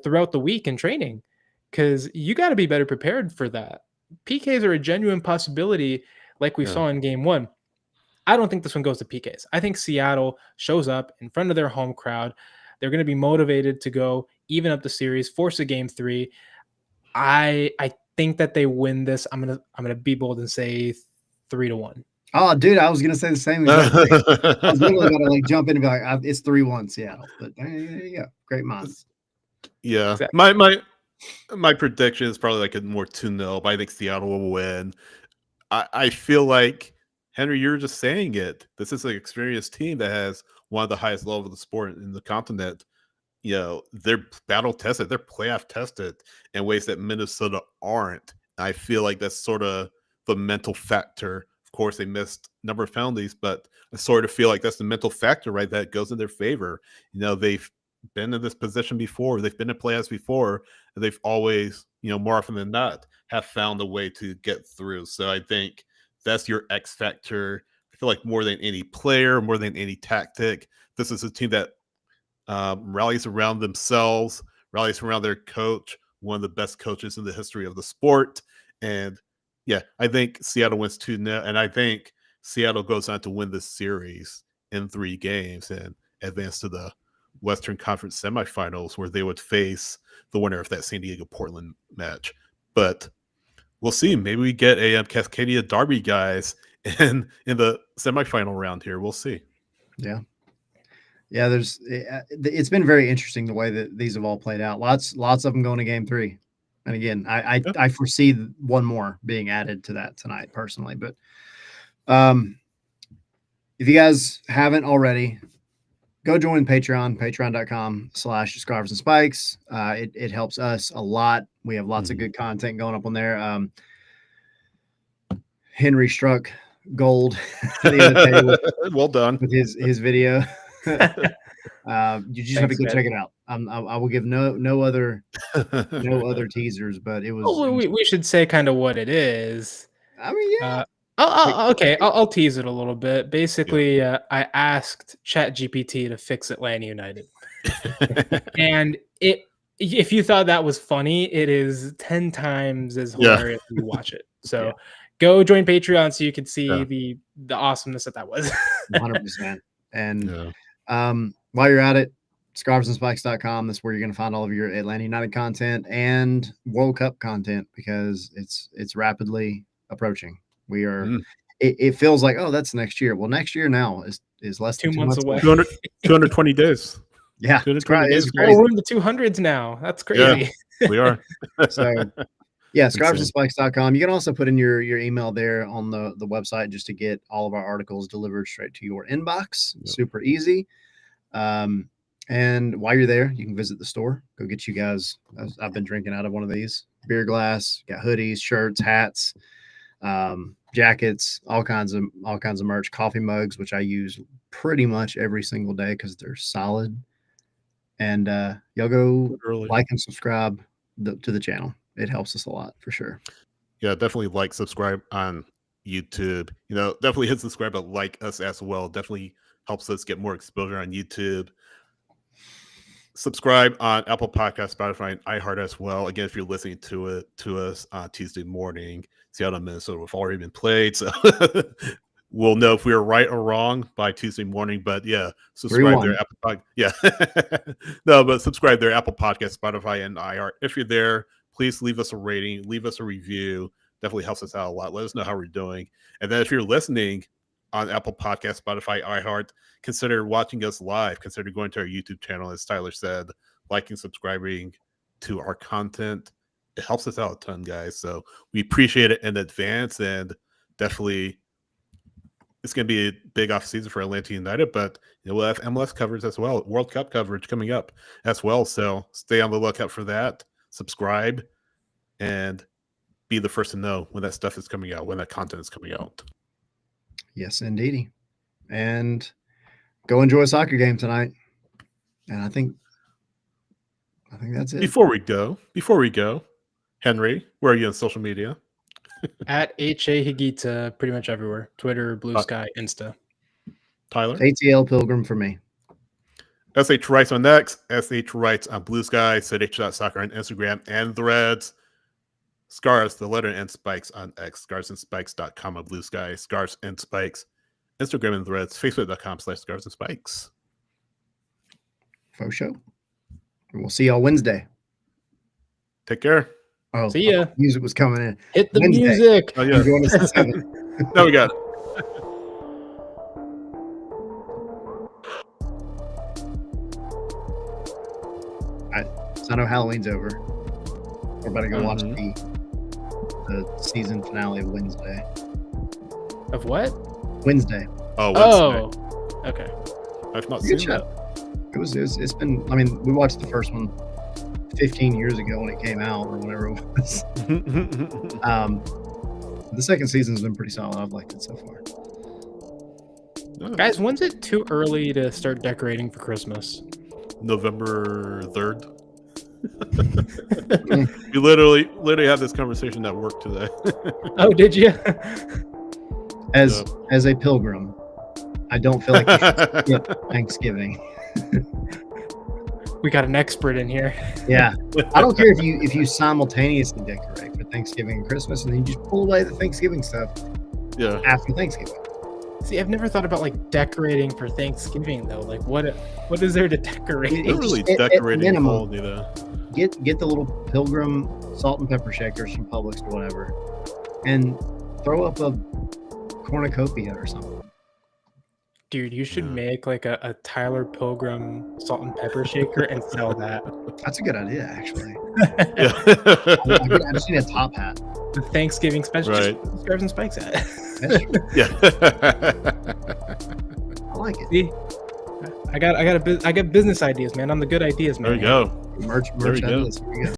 throughout the week in training, because you got to be better prepared for that. PKs are a genuine possibility, like we saw in game 1. I don't think this one goes to PKs. I think Seattle shows up in front of their home crowd. They're going to be motivated to go even up the series, force a game 3. I think that they win this. I'm gonna be bold and say 3-1. Oh, dude, I was gonna say the same thing. I was literally gonna jump in and be like, it's 3-1 Seattle. But there you go. Great minds. Yeah. Exactly. My prediction is probably a more 2-0, but I think Seattle will win. I feel like, Henry, you're just saying it. This is an experienced team that has one of the highest levels of the sport in the continent. They're battle tested, they're playoff tested in ways that Minnesota aren't. I feel like that's sort of the mental factor. Of course, they missed a number of penalties, but I sort of feel like that's the mental factor, right, that goes in their favor. They've been in this position before, they've been in playoffs before, and they've always, more often than not, have found a way to get through. So I think that's your X factor. I feel like more than any player, more than any tactic, this is a team that rallies around themselves, rallies around their coach, one of the best coaches in the history of the sport. And I think Seattle wins 2-0, and I think Seattle goes on to win this series in 3 games and advance to the Western Conference semifinals where they would face the winner of that San Diego Portland match. But we'll see. Maybe we get a Cascadia Derby, guys, in the semifinal round here. We'll see. Yeah. It's been very interesting the way that these have all played out. Lots of them going to game 3. And again, I foresee one more being added to that tonight personally. But if you guys haven't already, go join patreon.com/Scarves and Spikes. It helps us a lot. We have lots of good content going up on there. Henry struck gold the other day well done with his video. You just have to go check it out. I will give no other teasers, but it was. Oh, we should say kind of what it is. I mean, yeah. I'll tease it a little bit. Basically, I asked ChatGPT to fix Atlanta United, and if you thought that was funny, it is 10 times as hilarious when you watch it. So go join Patreon so you can see the awesomeness that was. 100%. And while you're at it, scarvesandspikes.com. That's where you're going to find all of your Atlanta United content and World Cup content because it's rapidly approaching. We are. It feels like that's next year. Well, next year now is less than 2 months away. 220 days. Yeah, it's crazy. We're in the 200s now. That's crazy. Yeah, we are. So, scarvesandspikes.com. You can also put in your email there on the website just to get all of our articles delivered straight to your inbox. Yep. Super easy. And while you're there, you can visit the store. Go get you guys. I've been drinking out of one of these beer glass. Got hoodies, shirts, hats, jackets, all kinds of merch. Coffee mugs, which I use pretty much every single day because they're solid. And y'all go like and subscribe to the channel. It helps us a lot for sure. Yeah, definitely like, subscribe on YouTube. Definitely hit subscribe, but like us as well. Definitely helps us get more exposure on YouTube. Subscribe on Apple Podcasts, Spotify, and iHeart as well. Again, if you're listening to us on Tuesday morning, Seattle and Minnesota have already been played, so we'll know if we were right or wrong by Tuesday morning. But subscribe there. But subscribe there, Apple Podcasts, Spotify, and iHeart. If you're there, please leave us a rating, leave us a review. Definitely helps us out a lot. Let us know how we're doing. And then if you're listening on Apple Podcasts, Spotify, iHeart, consider watching us live. Consider going to our YouTube channel, as Tyler said, liking, subscribing to our content. It helps us out a ton, guys. So we appreciate it in advance, and definitely it's going to be a big off season for Atlanta United, but we'll have MLS coverage as well, World Cup coverage coming up as well. So stay on the lookout for that. Subscribe and be the first to know when that stuff is coming out, when that content is coming out. Yes, indeedy. And go enjoy a soccer game tonight. And I think that's it. Before we go, Henry, where are you on social media? At H.A. Higuita, pretty much everywhere. Twitter, Blue Sky, Insta. Tyler? ATL Pilgrim for me. SH Writes on X, SH Writes on Blue Sky, SH.soccer on Instagram and Threads. Scars, the letter N, Spikes on X, scarsandspikes.com on Blue Sky, Scars and Spikes, Instagram and Threads, facebook.com/scarsandspikes. Faux show. And we'll see y'all Wednesday. Take care. Oh, see ya. Music was coming in. Hit the music. Oh, yeah. No, we got it. All right. So I know Halloween's over. We're about to go watch the season finale of Wednesday. Of what? Wednesday. Oh, Wednesday. Oh, okay. I've not seen that. It's been, I mean, we watched the first one 15 years ago when it came out or whatever it was. The second season's been pretty solid. I've liked it so far. Guys, when's it too early to start decorating for Christmas? November 3rd. We literally had this conversation at work today. Oh, did you? As a pilgrim, I don't feel like you should skip Thanksgiving. We got an expert in here. Yeah, I don't care if you simultaneously decorate for Thanksgiving and Christmas, and then you just pull away the Thanksgiving stuff. Yeah. After Thanksgiving. See, I've never thought about like decorating for Thanksgiving though. Like, what is there to decorate? Not really At decorating the minimum, whole, you know. Get the little Pilgrim salt and pepper shakers from Publix or whatever, and throw up a cornucopia or something. Dude, you should make like a Tyler Pilgrim salt and pepper shaker and sell that. That's a good idea, actually. Yeah. I just need a top hat. The Thanksgiving special, Right. just Scarves and Spikes hat. That's true. Yeah. I like it. See, I got business ideas, man. I'm the good ideas man. There we go. Merch There we go. ideas. Here we go.